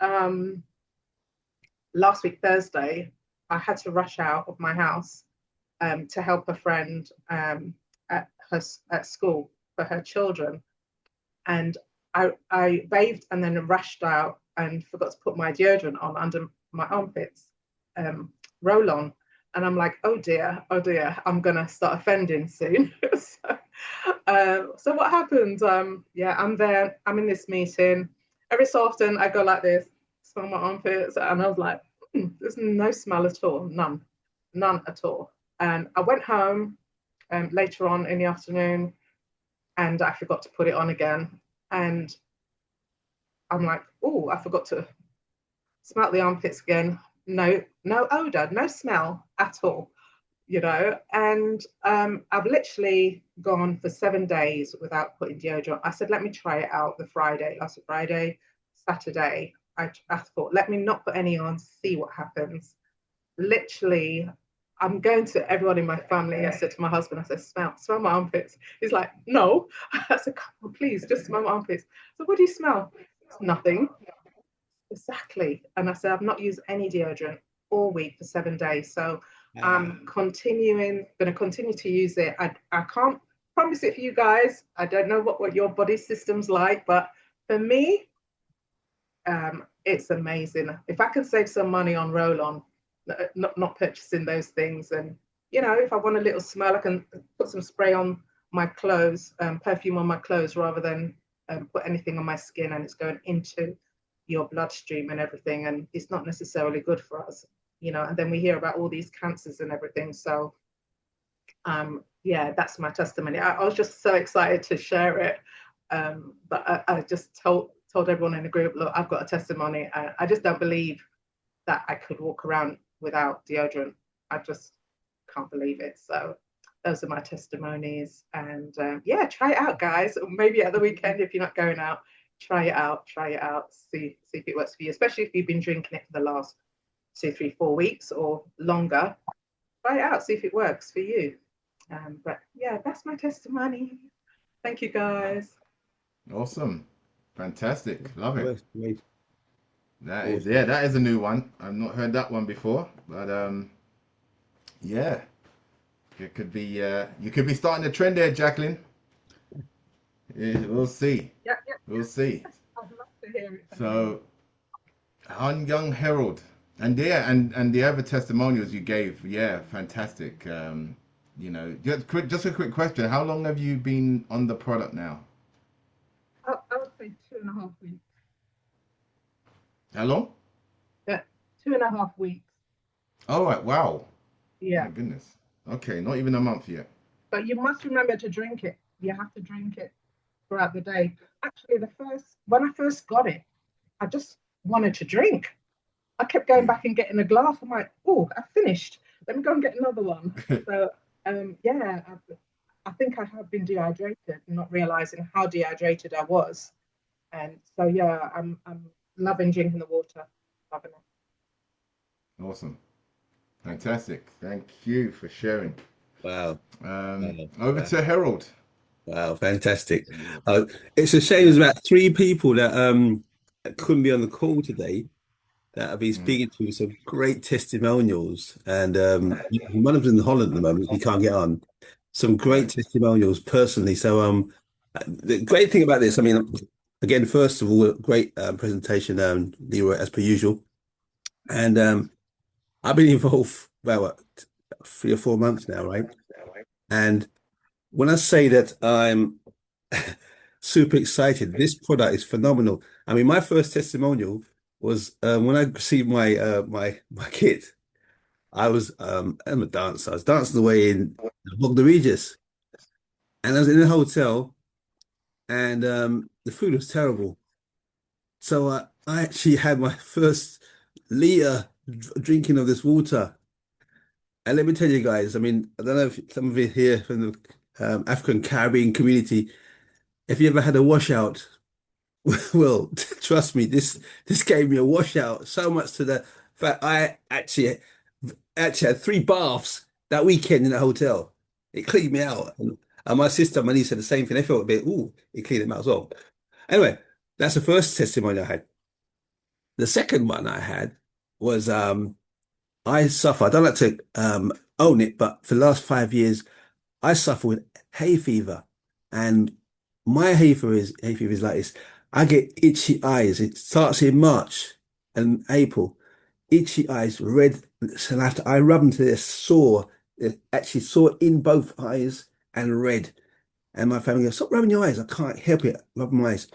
last week Thursday. I had to rush out of my house to help a friend at school for her children, and I bathed and then rushed out and forgot to put my deodorant on under my armpits, um, roll on. And I'm like, oh dear, I'm gonna start offending soon. So what happened? Yeah, I'm there. I'm in this meeting. Every so often, I go like this, smell my armpits, and I was like, there's no smell at all, none at all. And I went home later on in the afternoon, and I forgot to put it on again. And I'm like, oh, I forgot to smell the armpits again. No odor, no smell at all, you know. And I've literally gone for 7 days without putting deodorant. I said, let me try it out last Friday, Saturday. I thought, let me not put any on, see what happens. Literally, I'm going to everyone in my family. I said to my husband, I said, smell my armpits. He's like, no. I said, come on, please, just smell my armpits. So what do you smell? It's nothing. Exactly. And I said, I've not used any deodorant all week for 7 days. So I'm going to continue to use it. I can't promise it for you guys. I don't know what your body system's like, but for me, it's amazing. If I can save some money on roll-on, not purchasing those things, and you know, if I want a little smell, I can put some spray on my clothes, perfume on my clothes, rather than put anything on my skin, and it's going into your bloodstream and everything, and it's not necessarily good for us, you know. And then we hear about all these cancers and everything. So yeah, that's my testimony. I was just so excited to share it. But I just told everyone in the group, look, I've got a testimony. I just don't believe that I could walk around without deodorant. I just can't believe it. So those are my testimonies. And yeah, try it out, guys. Or maybe at the weekend if you're not going out, try it out. Try it out. See if it works for you. Especially if you've been drinking it for the last 2, 3, 4 weeks or longer. Try it out. See if it works for you. But yeah, that's my testimony. Thank you, guys. Awesome. Fantastic. Love it. Works great. That is, Awesome. yeah, that is a new one. I've not heard that one before, but yeah, it could be you could be starting a trend there, Jacqueline. Yeah, we'll see. Yeah, yeah, We'll see. I'd love to hear it. So, Han Young Herald, and yeah, and the other testimonials you gave, yeah, fantastic. You know, just a quick question: how long have you been on the product now? I would say 2.5 weeks. How long? Yeah, 2.5 weeks. Oh, right, wow. Yeah, My goodness. Okay, not even a month yet. but you must remember to drink it. You have to drink it throughout the day. Actually, when I first got it, I just wanted to drink. I kept going Yeah. back and getting a glass. I'm like, oh, I finished. Let me go and get another one. So yeah, I think I have been dehydrated, not realizing how dehydrated I was. And so yeah, I'm loving drinking the water, loving it. Awesome. Fantastic. Thank you for sharing. Wow. Wow. Over Wow. to Harold. Wow. Fantastic. It's a shame there's about 3 people that couldn't be on the call today that I've been Mm, speaking to some great testimonials. And one of them's in Holland at the moment, he can't get on. Some great right. testimonials personally. So the great thing about this, I mean, again, first of all, a great presentation, Leroy, as per usual. And I've been involved about what, 3 or 4 months now, right? And when I say that I'm super excited, this product is phenomenal. I mean, my first testimonial was when I received my kit. I'm a dancer. I was dancing away in Bognor Regis, and I was in a hotel, and the food was terrible. So I actually had my first liter drinking of this water. And let me tell you guys, I mean, I don't know if some of you here from the African Caribbean community, if you ever had a washout, well, trust me, this gave me a washout so much to the fact I actually had 3 baths that weekend in the hotel. It cleaned me out. And my sister and my niece said the same thing. They felt a bit, ooh, it cleaned them out as well. Anyway, that's the first testimony I had. The second one I had was I suffer, I don't like to own it, but for the last 5 years, I suffer with hay fever. And my hay fever is like this. I get itchy eyes. It starts in March and April. Itchy eyes, red. So I rub them to this sore. It actually sore in both eyes and red. And my family goes, stop rubbing your eyes. I can't help it. Rub my eyes.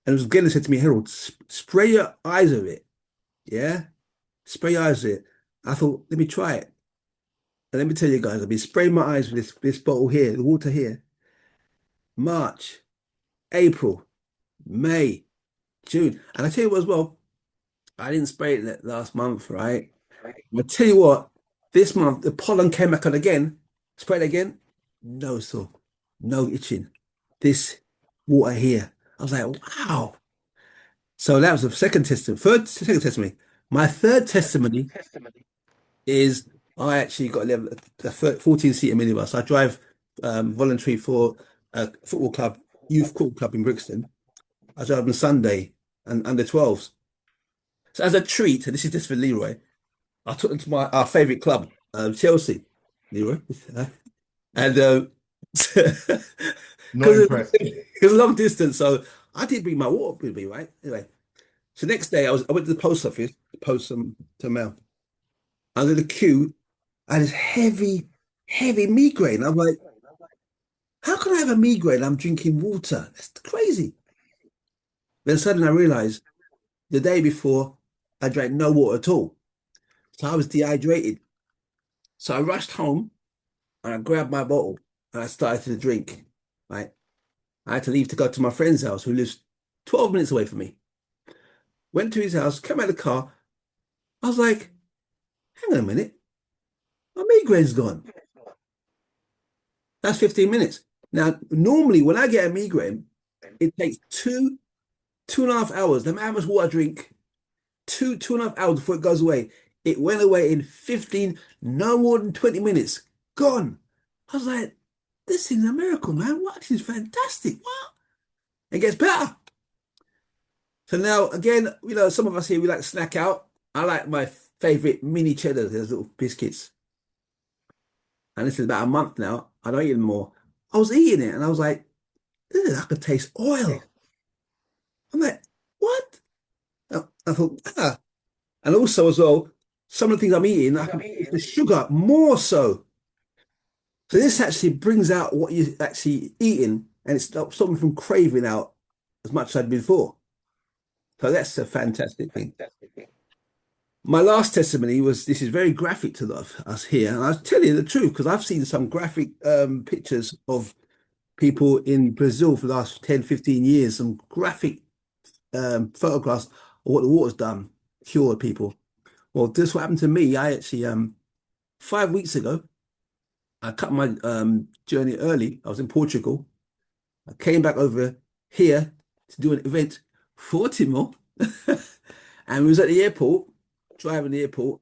And it was Glenn said to me, Harold, spray your eyes with it. Yeah? Spray your eyes with it. I thought, let me try it. And let me tell you guys, I've been spraying my eyes with this bottle here, the water here. March, April, May, June. And I tell you what as well, I didn't spray it that last month, right? I tell you what, this month the pollen came back on again. Sprayed again, no sore, no itching. This water here, I was like, wow. So that was the second testimony. Second testimony. My third testimony is I actually got a 14-seater minibus. I drive voluntary for a football club, youth football club in Brixton. I drive on Sunday and under 12s. So as a treat, and this is just for Leroy, I took them to our favourite club, Chelsea, Leroy. And Not because impressed. it was a long distance, so I did bring my water with me, right? Anyway, so next day I went to the post office to post some mail. Under the queue, I had this heavy migraine. I'm like, how can I have a migraine? I'm drinking water. That's crazy. Then suddenly I realized the day before I drank no water at all. So I was dehydrated. So I rushed home and I grabbed my bottle and I started to drink. Right. I had to leave to go to my friend's house who lives 12 minutes away from me. Went to his house, came out of the car. I was like, hang on a minute, my migraine's gone. That's 15 minutes. Now, normally when I get a migraine, it takes 2.5 hours. No matter how much water I drink, 2.5 hours before it goes away. It went away in 15, no more than 20 minutes. Gone. I was like, this is a miracle, man. What? This is fantastic. What? It gets better. So now, again, some of us here, we like to snack out. I like my favorite mini cheddar, those little biscuits. And this is about a month now. I don't eat them more. I was eating it and I was like, I could taste oil. I'm like, what? I thought, ah. And also as well, some of the things I'm eating, I can taste the sugar more so. So this actually brings out what you're actually eating and it stops me from craving out as much as I did before. So that's a fantastic thing. My last testimony was this is very graphic to us here. And I'll tell you the truth because I've seen some graphic pictures of people in Brazil for the last 10, 15 years, some graphic photographs of what the water's done, cured people. Well, this what happened to me. I actually 5 weeks ago, I cut my journey early. I was in Portugal. I came back over here to do an event for Timor. And we was at the airport, driving the airport,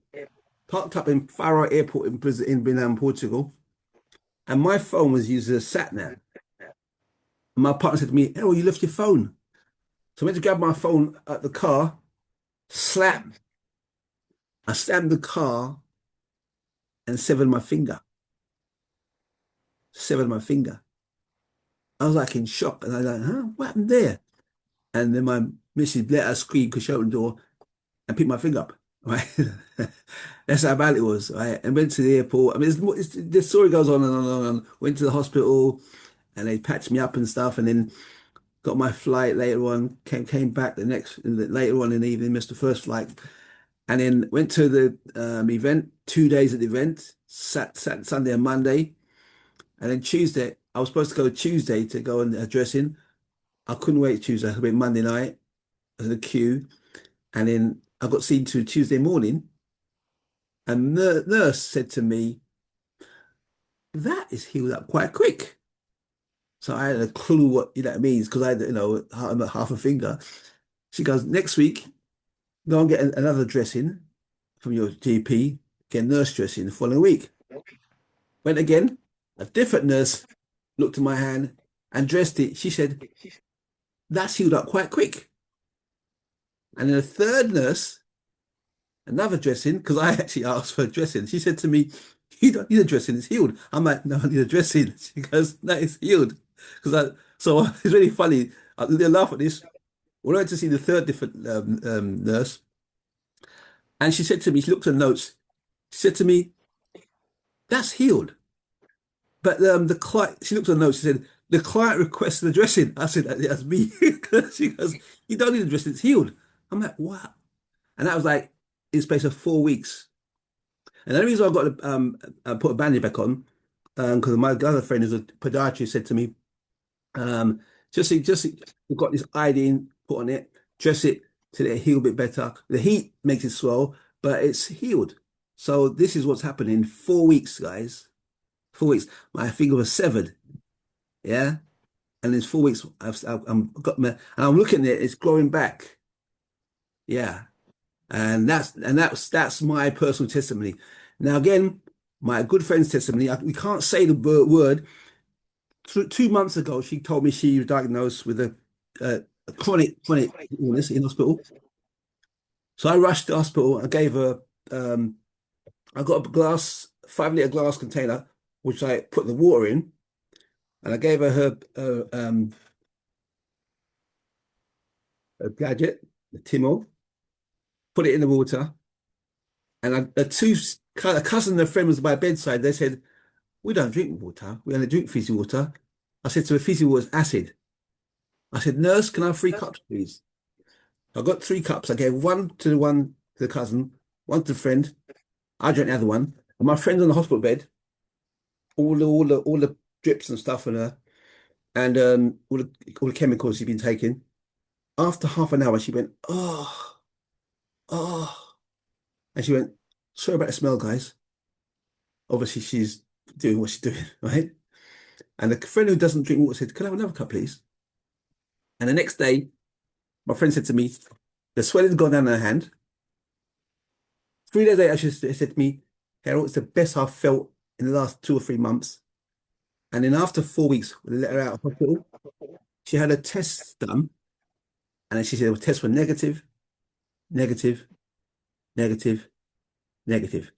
parked up in Faro Airport in Brazil, in Portugal. And my phone was used as a sat nav. And my partner said to me, "Oh, you left your phone." So I went to grab my phone at the car, slap. I slammed the car and severed my finger. Severed my finger. I was like in shock. And I was like, huh? What happened there? And then my missus let her scream because she opened the door and picked my finger up. Right? That's how bad it was. Right? And went to the airport. I mean, the story goes on and on and on. Went to the hospital and they patched me up and stuff. And then got my flight later on. Came back later on in the evening. Missed the first flight. And then went to the event. 2 days at the event. Sat Sunday and Monday. And then Tuesday, I was supposed to go Tuesday to go and dress in. I couldn't wait Tuesday. I went Monday night in the queue. And then I got seen to Tuesday morning. And the nurse said to me, that is healed up quite quick. So I had a clue what that means because I had, half a finger. She goes, next week, go and get another dressing from your GP, get a nurse dressing the following week. Went again, a different nurse looked at my hand and dressed it. She said, that's healed up quite quick. And then a third nurse, another dressing, because I actually asked for a dressing. She said to me, you don't need a dressing, it's healed. I'm like, no, I need a dressing. She goes, no, it's healed. So it's really funny. They laugh at this. When I went to see the third different nurse, and she said to me, she looked at the notes, she said to me, that's healed. But the client, she looked at the notes, she said, the client requested the dressing. I said, that's me. She goes, you don't need a dressing, it's healed. I'm like, wow. And that was like in space of 4 weeks. And the only reason I got to put a bandage back on, because my other friend who's a podiatrist said to me, just we've got this iodine put on it, dress it to let it heal a bit better. The heat makes it swell, but it's healed. So this is what's happened in 4 weeks, guys. 4 weeks. My finger was severed. Yeah. And in 4 weeks, I'm looking at it, it's growing back. Yeah. And that's my personal testimony. Now, again, my good friend's testimony, we can't say the word. 2 months ago, she told me she was diagnosed with a chronic illness in hospital. So I rushed to the hospital. I gave her, I got a 5 litre glass container, which I put the water in, and I gave her a gadget, the Timol, put it in the water, and a cousin and a friend was by my bedside. They said, we don't drink water. We only drink fizzy water. I said to her, fizzy water is acid. I said, nurse, can I have 3 cups, please? I got 3 cups. I gave one to the cousin, one to the friend. I drank the other one. And my friend's on the hospital bed, all the drips and stuff on her. and all the chemicals she'd been taking. After half an hour, she went, oh, oh, and she went, sorry about the smell, guys. Obviously, she's doing what she's doing, right? And the friend who doesn't drink water said, "Can I have another cup, please?" And the next day, my friend said to me, the swelling's gone down her hand. 3 days later, she said to me, Harold, it's the best I've felt in the last 2 or 3 months. And then after 4 weeks, we let her out of hospital. She had a test done, and then she said the tests were negative, negative, negative, negative.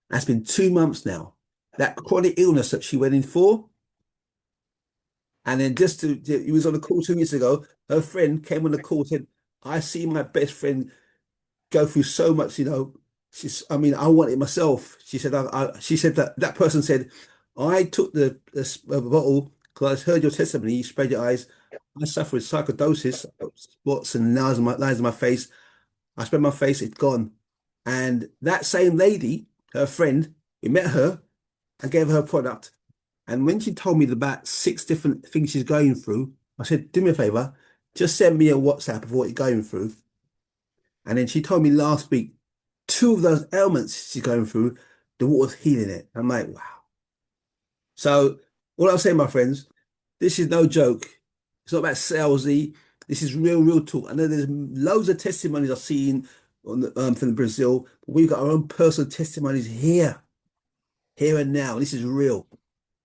That's been 2 months now. That chronic illness that she went in for, and then he was on a call 2 weeks ago. Her friend came on the call, said, I see my best friend go through so much, I mean, I want it myself. She said, she said that person said, I took the bottle because I heard your testimony. You sprayed your eyes. I suffer with psychosis, spots and lines in my face. I sprayed my face, it's gone. And that same lady, her friend, we met her and gave her a product. And when she told me about 6 different things she's going through, I said, do me a favor, just send me a WhatsApp of what you're going through. And then she told me last week, 2 of those ailments she's going through, the water's healing it. I'm like, wow. So all I'm saying, my friends, this is no joke. It's not about salesy. This is real talk. I know there's loads of testimonies I've seen from Brazil, but we've got our own personal testimonies here and now. This is real.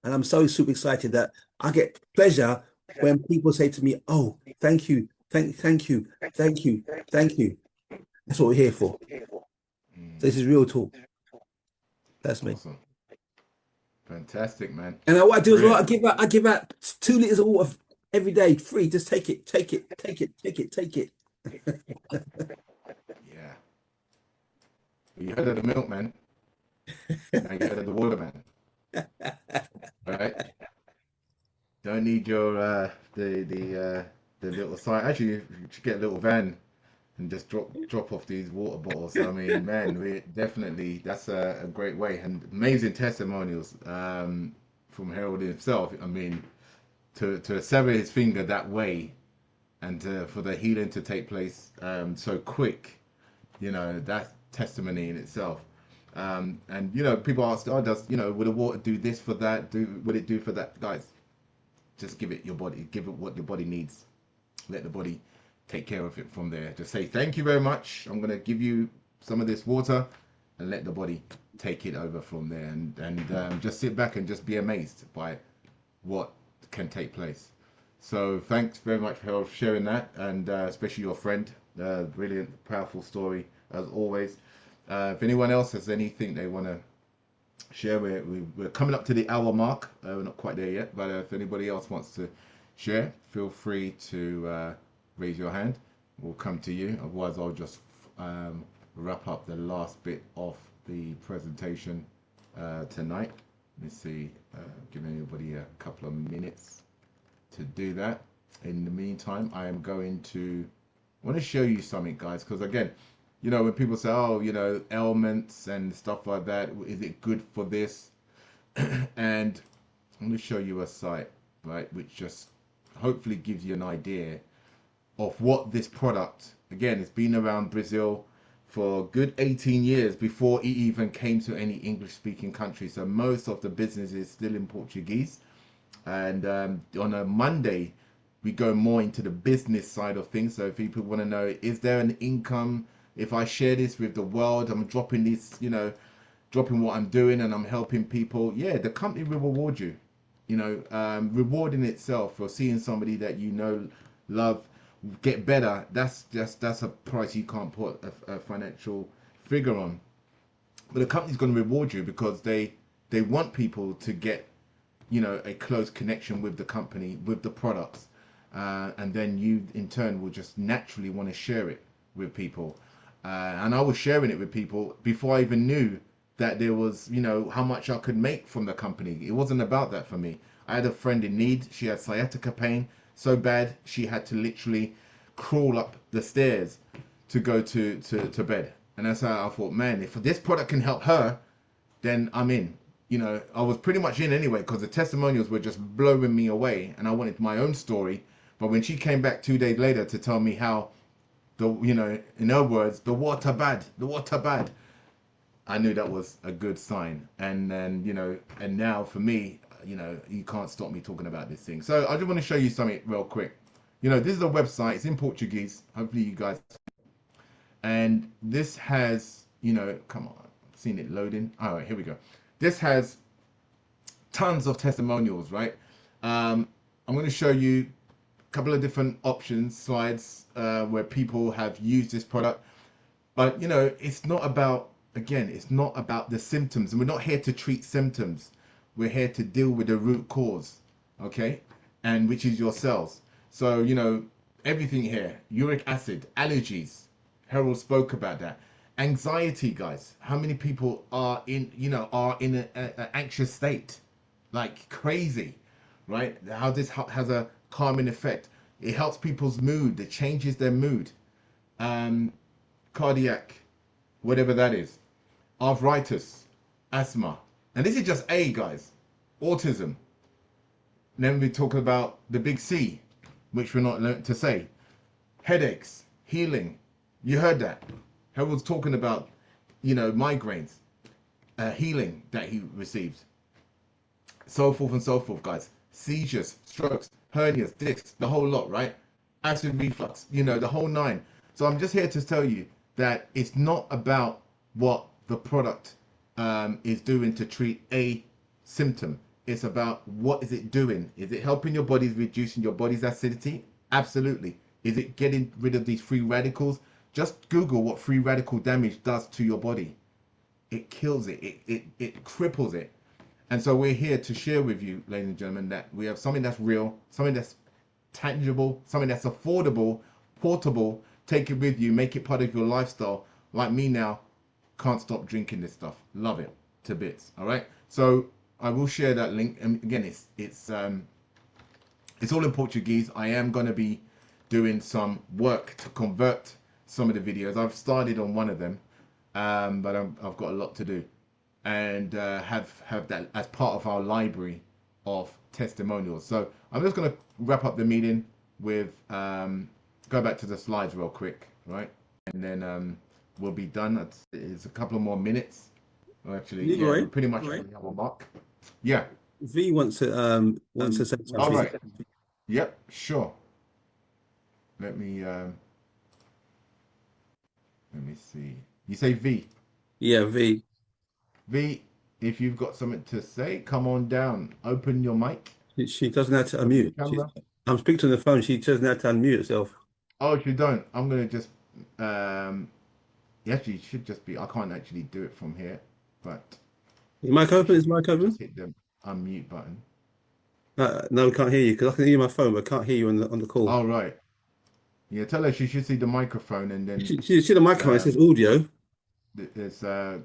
And I'm so super excited that I get pleasure when people say to me, oh, thank you, thank you, thank you, thank you. That's what we're here for. So this is real talk. That's me. Awesome. Fantastic, man. And what I do as well, Brilliant. I give out 2 liters of water every day, free. Just take it, take it, take it, take it, take it. Yeah. You heard of the milkman. Now you heard of the waterman. Right? Don't need your the little sign. Actually, you should get a little van and just drop off these water bottles. I mean, man, we definitely that's a great way and amazing testimonials from Harold himself. I mean, to sever his finger that way and for the healing to take place so quick, that's testimony in itself. And people ask, oh, would the water do this for that? Would it do for that? Guys, just give it your body, give it what your body needs. Let the body take care of it from there. Just say, thank you very much. I'm going to give you some of this water and let the body take it over from there. And just sit back and just be amazed by what can take place. So thanks very much for sharing that, and especially your friend. Brilliant, powerful story as always. If anyone else has anything they want to share, we're coming up to the hour mark. We're not quite there yet, but if anybody else wants to share, feel free to raise your hand. We'll come to you. Otherwise, I'll just wrap up the last bit of the presentation tonight. Let me see, give anybody a couple of minutes to do that. In the meantime, I am going to want to show you something, guys, because again, when people say, oh, ailments and stuff like that, is it good for this? And I'm going to show you a site, right, which just hopefully gives you an idea of what this product, again, it's been around Brazil for a good 18 years before it even came to any English speaking country. So most of the business is still in Portuguese. And on a Monday, we go more into the business side of things. So if people want to know, is there an income? If I share this with the world, I'm dropping this, dropping what I'm doing and I'm helping people. Yeah, the company will reward you. Rewarding itself for seeing somebody that love, get better. That's a price you can't put a financial figure on. But the company's going to reward you because they want people to get a close connection with the company, with the products, and then you in turn will just naturally want to share it with people. And I was sharing it with people before I even knew that there was, how much I could make from the company. It wasn't about that for me. I had a friend in need. She had sciatica pain so bad she had to literally crawl up the stairs to go to bed. And that's how I thought, man, if this product can help her, then I'm in. I was pretty much in anyway because the testimonials were just blowing me away, and I wanted my own story. But when she came back 2 days later to tell me how in her words, the water bad, I knew that was a good sign. And then, and now for me, you can't stop me talking about this thing. So I just want to show you something real quick. This is a website. It's in Portuguese. Hopefully you guys. And this has, come on, I've seen it loading. All right, here we go. This has tons of testimonials, right? I'm going to show you a couple of different options, slides, where people have used this product. But, it's not about, again, it's not about the symptoms. And we're not here to treat symptoms. We're here to deal with the root cause, okay? And which is your cells. So, everything here, uric acid, allergies. Harold spoke about that. Anxiety, guys. How many people are in, an anxious state? Like crazy, right? How this has a calming effect. It helps people's mood. It changes their mood. Cardiac, whatever that is. Arthritis, asthma. And this is just A, guys. Autism. And then we talk about the big C, which we're not learned to say. Headaches, healing. You heard that. Harold's talking about, migraines, healing that he received. So forth, guys. Seizures, strokes, hernias, discs, the whole lot, right? Acid reflux, the whole nine. So I'm just here to tell you that it's not about what the product is doing to treat a symptom. It's about what is it doing. Is it helping your body, reducing your body's acidity? Absolutely. Is it getting rid of these free radicals? Just Google what free radical damage does to your body. It kills it. It cripples it. And so we're here to share with you, ladies and gentlemen, that we have something that's real, something that's tangible, something that's affordable, portable. Take it with you, make it part of your lifestyle. Like me now, can't stop drinking this stuff. Love it to bits. All right. So I will share that link. And again, it's all in Portuguese. I am going to be doing some work to convert some of the videos. I've started on one of them, but I've got a lot to do, and have that as part of our library of testimonials. So I'm just going to wrap up the meeting with go back to the slides real quick, right? And then we'll be done. It's a couple of more minutes. Well, actually, yeah, Leroy, we're pretty much at the hour mark. Yeah. V wants to say All something. right. Yep. Sure. Let me see. You say V. Yeah, V. V, if you've got something to say, come on down. Open your mic. She doesn't have to Open your unmute. camera. I'm speaking to the phone. She doesn't have to unmute herself. Oh, if you don't, I'm gonna just actually it should just be I can't actually do it from here, but Your mic open? Is the mic just open? hit the unmute button. No, we can't hear you because I can hear my phone, but I can't hear you on the call. All right. Yeah, tell her she should see the microphone and then She see the microphone. It says audio. there's we've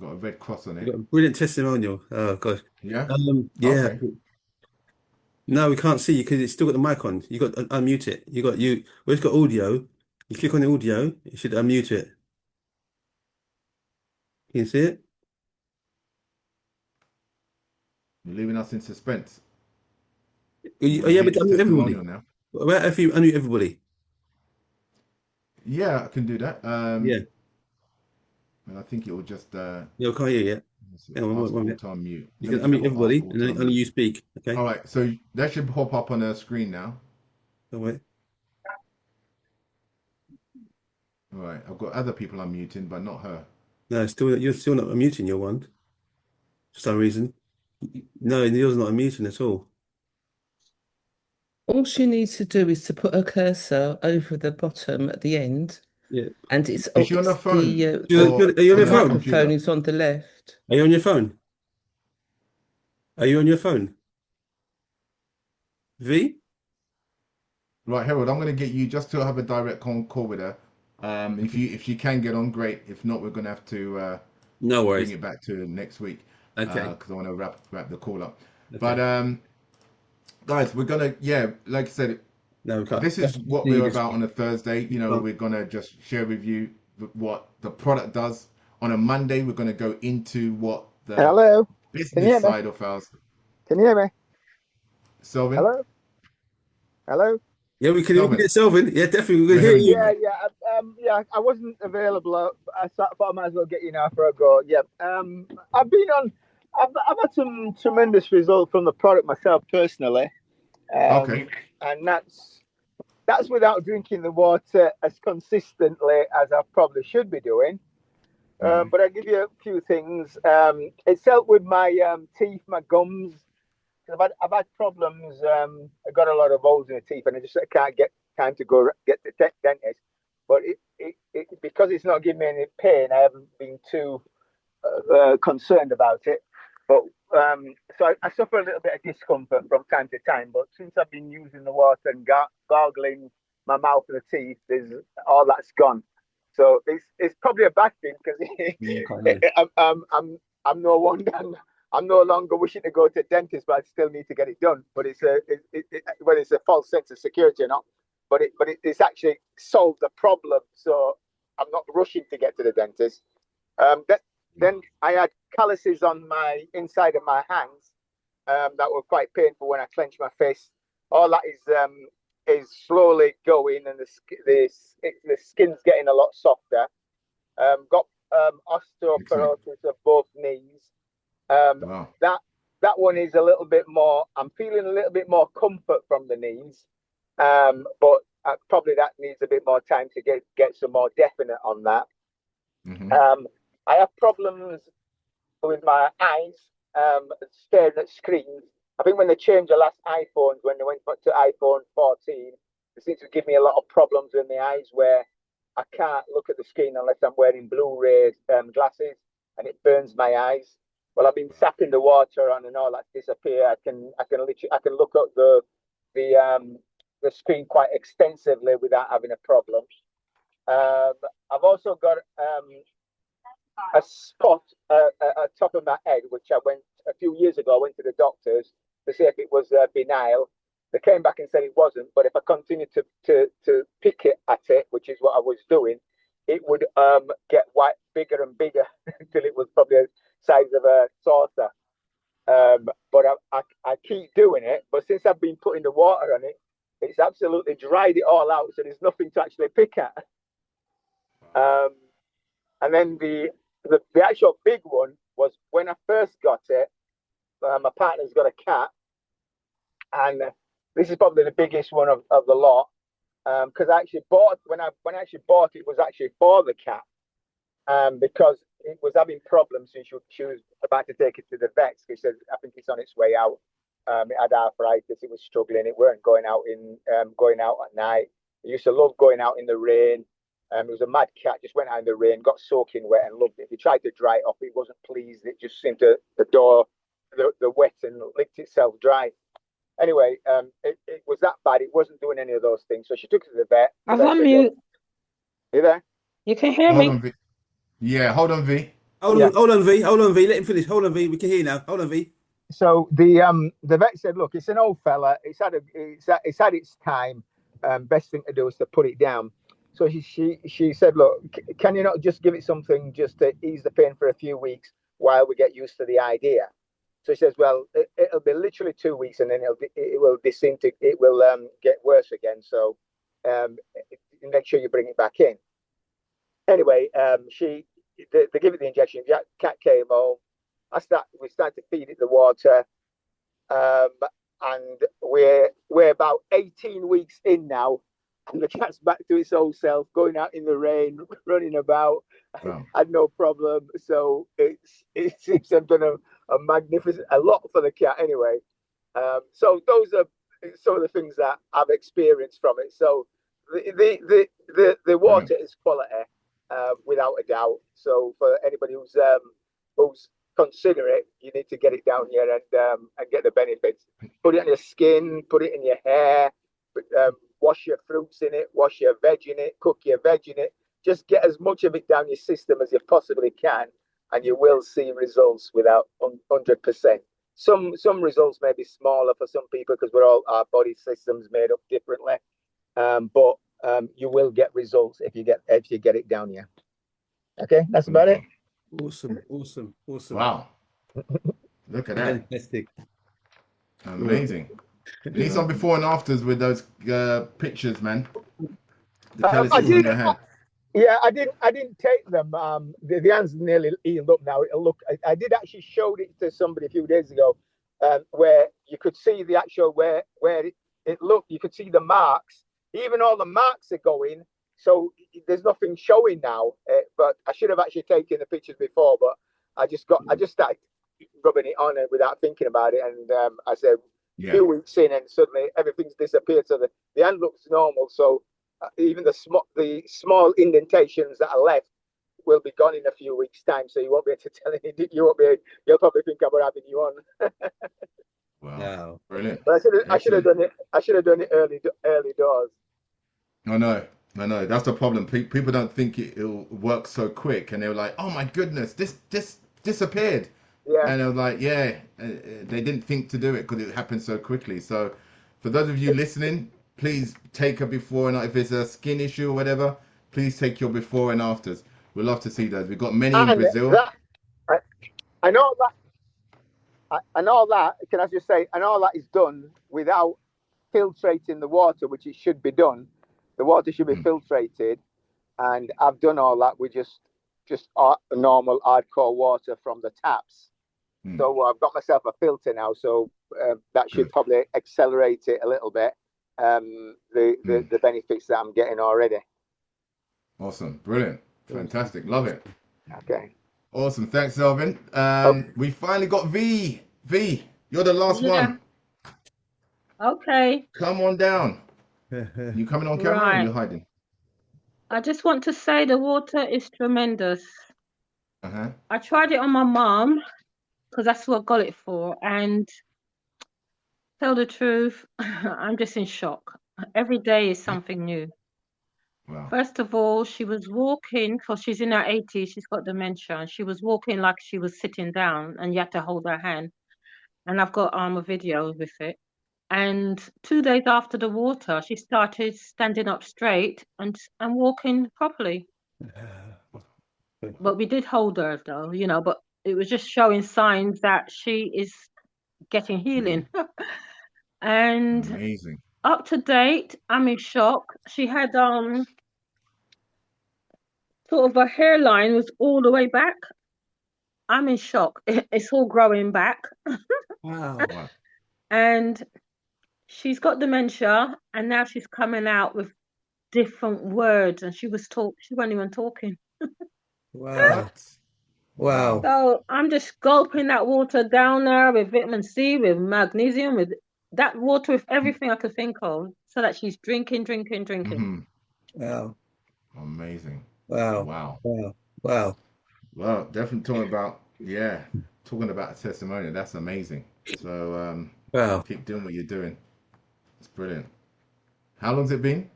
got a red cross on You it. got a brilliant testimonial. Oh gosh. Yeah? Yeah. Okay. No, we can't see you because it's still got the mic on. You got to unmute it. Where it's got audio. You click on the audio. You should unmute it. Can you see it? You're leaving us in suspense. Are We you, want are to you hear able to this unmute everybody? testimonial now. Where if you unmute everybody? Yeah, I can do that. Yeah. And I think it will just Yeah, we can't hear you yet. Hang on, ask one minute. auto unmute. You Let can me just unmute put ask everybody and auto then only unmute. you speak. Okay. All right, so that should pop up on her screen now. Oh, wait. All right, I've got other people unmuting, but not her. No, you're still not unmuting your one for some reason. No, yours not unmuting at all. All she needs to do is to put her cursor over the bottom at the end, Yeah. and it's Is she on her it's phone the or Are you on on your her phone? microphone computer? is on the left. Are you on your phone? Are you on your phone? V? Right, Harold, I'm going to get you just to have a direct call with her. If she can get on, great. If not, we're going to have to No bring worries. it back to next week Okay. because I want to wrap the call up. But Okay. guys, we're gonna like I said, No, we can't. this is Just what you we're just about on a Thursday. can't. We're gonna just share with you what the product does on a Monday, we're going to go into what the Hello, can you business hear me? side of ours. Can you hear me? Selvin, Hello, hello. Yeah, we can Selvin, get Selvin. Yeah, definitely, we we're can hear hearing you, you. Yeah, mate. yeah. I wasn't available. I thought I might as well get you now for a go. Yeah. I've been on. I've had some tremendous results from the product myself personally, Okay. and that's without drinking the water as consistently as I probably should be doing. Hmm. But I'll give you a few things. It's helped with my teeth, my gums. I've had problems. I've got a lot of holes in the teeth, and I just can't get time to go get to the dentist. But because it's not giving me any pain, I haven't been too concerned about it. But so I suffer a little bit of discomfort from time to time. But since I've been using the water and gargling my mouth and the teeth, there's all that's gone. So it's probably a bad thing because I'm no wonder. I'm no longer wishing to go to a dentist, but I still need to get it done. But whether it's a false sense of security or not, but it's actually solved the problem. So I'm not rushing to get to the dentist. Then I had calluses on my inside of my hands that were quite painful when I clenched my fist. All that is slowly going, and the skin's getting a lot softer. Got Excellent. osteoporosis of both knees. Um, Wow. that one is a little bit more. I'm feeling a little bit more comfort from the knees, but probably that needs a bit more time to get some more definite on that. Hmm. I have problems with my eyes, staring at screens. I think when they changed the last iPhones, when they went back to iPhone 14, they seem to give me a lot of problems in the eyes where I can't look at the screen unless I'm wearing Blu-ray glasses, and it burns my eyes. Well, I've been sapping the water on and all that's disappear. I can look at the the screen quite extensively without having a problem. Um, I've also got a spot at top of my head, which I went a few years ago. I went to the doctors to see if it was benign. They came back and said it wasn't, but if I continued to pick it at it, which is what I was doing, it would get bigger and bigger until it was probably the size of a saucer. But I keep doing it. But since I've been putting the water on it, it's absolutely dried it all out, so there's nothing to actually pick at. Um, and then the actual big one was when I first got it. My partner's got a cat, and this is probably the biggest one of the lot. Because I actually bought when I actually bought it was actually for the cat, because it was having problems, and she was about to take it to the vet. She said, "I think it's on its way out." It had arthritis. It was struggling. It weren't going out at night. It used to love going out in the rain. It was a mad cat. Just went out in the rain, got soaking wet, and loved it. If you tried to dry it off, it wasn't pleased. It just seemed to adore the wet and licked itself dry. Anyway, it was that bad. It wasn't doing any of those things. So she took it to the vet. I The was vet on said, "Look, mute. you there?" You can hear Hold me. on, V. Yeah, hold on, V. Yeah. Hold on, V. Hold on, V. Let him finish. Hold on, V. We can hear you now. Hold on, V. So the vet said, "Look, it's an old fella. It's had its time. Best thing to do is to put it down." So she said, "Look, can you not just give it something just to ease the pain for a few weeks while we get used to the idea?" So he says, "Well, it'll be literally 2 weeks, and then it will disintegrate. It will get worse again. So um, make sure you bring it back in." Anyway, they give it the injection. Cat came home. We started to feed it the water, um, and we're about 18 weeks in now, and the cat's back to its old self, going out in the rain, running about. Wow. Had no problem. So it seems I've done a lot for the cat anyway. So those are some of the things that I've experienced from it. So the Brilliant. water is quality, without a doubt. So for anybody who's consider it, you need to get it down here and get the benefits. Put it on your skin, put it in your hair, wash your fruits in it, wash your veg in it, cook your veg in it. Just get as much of it down your system as you possibly can, and you will see results without 100%. Some results may be smaller for some people because our body systems made up differently. But you will get results if you get it down here. Okay, that's about it. Wonderful. Awesome, awesome, awesome. Wow. Look at that. Fantastic. Amazing. We need some before and afters with those pictures, man. To tell us I it's on did. your hand. Yeah, I didn't take them. The hand's nearly healed up now. It'll look. I did actually show it to somebody a few days ago, where you could see the actual where it looked. You could see the marks. Even all the marks are going. So there's nothing showing now. But I should have actually taken the pictures before. But I just started rubbing it on without thinking about it. And I said, a Yeah. few weeks in, and suddenly everything's disappeared. So the hand looks normal. So even the small indentations that are left will be gone in a few weeks' time. So you won't be able to tell anything. You won't be. You'll probably think about having you on. Wow. Wow. Brilliant. But I should have Excellent. done it. I should have done it early doors. I know. I know. That's the problem. People don't think it'll work so quick, and they're like, "Oh my goodness, this disappeared," Yeah. and they're like, "Yeah." They didn't think to do it because it happened so quickly. So, for those of you listening, please take a before and if it's a skin issue or whatever, please take your before and afters. We'd love to see those. We've got many in And Brazil. that I know that. And all that, can I just say, and all that is done without filtrating the water, which it should be done. The water should be filtrated, and I've done all that with just normal hardcore water from the taps. So I've got myself a filter now, so that should Good. probably accelerate it a little bit. The benefits that I'm getting already. Awesome. Brilliant. Fantastic. Love it. Okay. Awesome. Thanks, Elvin. Okay. We finally got V. V, you're the last Yeah. one. Okay. Come on down. You coming on camera or Right. you hiding? I just want to say the water is tremendous. Uh-huh. I tried it on my mum because that's what I got it for. And tell the truth, I'm just in shock. Every day is something new. Wow. First of all, she was walking because she's in her 80s. She's got dementia. And she was walking like she was sitting down and you had to hold her hand. And I've got a video with it. And 2 days after the water, she started standing up straight and walking properly. But we did hold her though, but it was just showing signs that she is getting healing. And Amazing. up to date, I'm in shock. She had sort of her hairline was all the way back. I'm in shock. It's all growing back. Wow. Wow. And she's got dementia and now she's coming out with different words and she wasn't even talking. Wow. What? Wow. So I'm just gulping that water down there with vitamin C, with magnesium, with that water, with everything I could think of, so that she's drinking. Wow. Amazing. Wow. Wow. Wow. Wow. Well, definitely talking about a testimonial. That's amazing. So Wow. keep doing what you're doing. It's brilliant. How long's it been?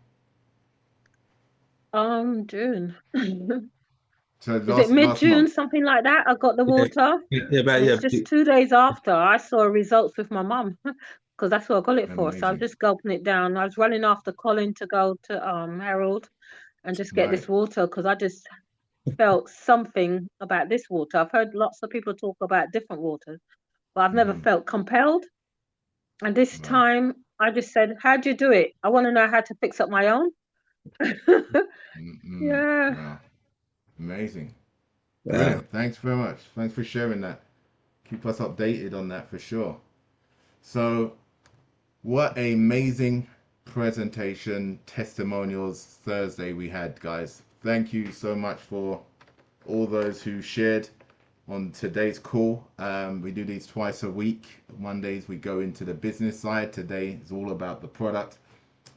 June. So Is it last mid-June, month. something like that? I got the water. Yeah, about And yeah. it's just 2 days after I saw results with my mum, because that's what I got it for. So I'm Amazing. just gulping it down. I was running after Colin to go to Harold and just get Right. this water because I just felt something about this water. I've heard lots of people talk about different waters, but I've never felt compelled. And this Wow. time I just said, how do you do it? I want to know how to fix up my own. Yeah. Wow. Amazing. Wow. Brilliant. Thanks very much. Thanks for sharing that. Keep us updated on that for sure. So, what an amazing presentation, testimonials Thursday we had, guys. Thank you so much for all those who shared on today's call. We do these twice a week. Mondays we go into the business side. Today is all about the product.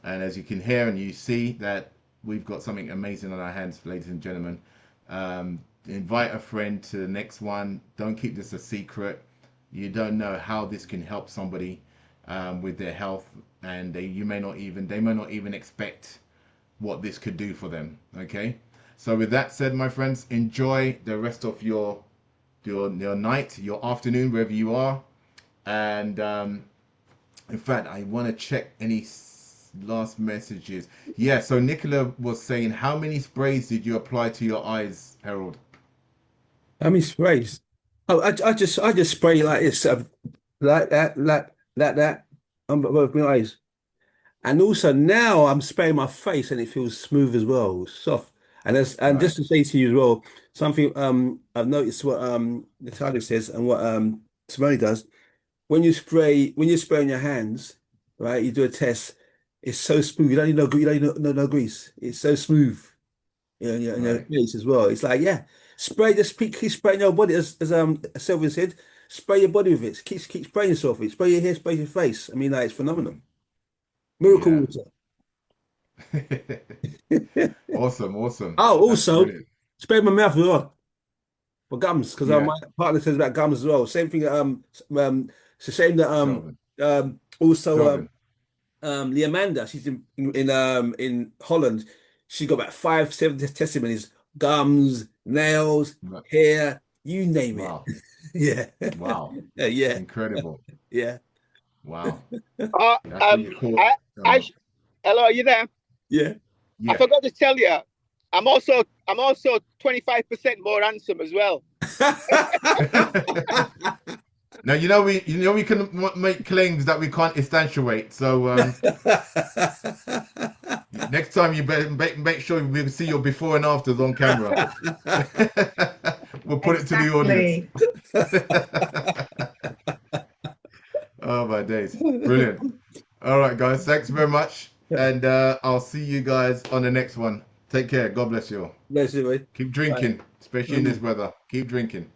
And as you can hear and you see that we've got something amazing on our hands, ladies and gentlemen. Invite a friend to the next one. Don't keep this a secret. You don't know how this can help somebody with their health, and they may not even expect what this could do for them. Okay. So with that said, my friends, enjoy the rest of your night, your afternoon, wherever you are. And in fact, I want to check any last messages. Yeah, so Nicola was saying, how many sprays did you apply to your eyes, Harold? How many sprays? Oh, I just spray like this, like that, on both my eyes. And also now I'm spraying my face and it feels smooth as well, soft. And Right. just to say to you as well, something I've noticed what Natalia says and what Simone does. When you spray on your hands, right, you do a test, it's so smooth. You don't need no grease. It's so smooth. In your Right. face as well. It's like, yeah, keep spraying your body as Sylvia said, spray your body with it. Keep spraying yourself with it. Spray your hair, spray your face. I mean, like, it's phenomenal. Miracle Yeah. water. Awesome. Awesome. Oh, That's also brilliant. spray my mouth as well for gums, because Yeah. my partner says about gums as well. Same thing. It's a shame that Kelvin. also Kelvin. the Amanda, she's in Holland. She got about 5, 7 testimonies, gums, nails, Right. hair, you name it. Wow. Yeah. Wow. Yeah. Incredible. Yeah. Wow. Uh, That's what um, you call I, um, hello, are you there? Yeah. I yeah. forgot to tell you, I'm also 25% more handsome as well. Now we can make claims that we can't instantiate. So next time you better make sure we see your before and afters on camera. We'll put it to the audience. Exactly. Oh my days. Brilliant. All right, guys. Thanks very much. And I'll see you guys on the next one. Take care. God bless you all. Basically. Keep Right. drinking, especially in this weather. Keep drinking.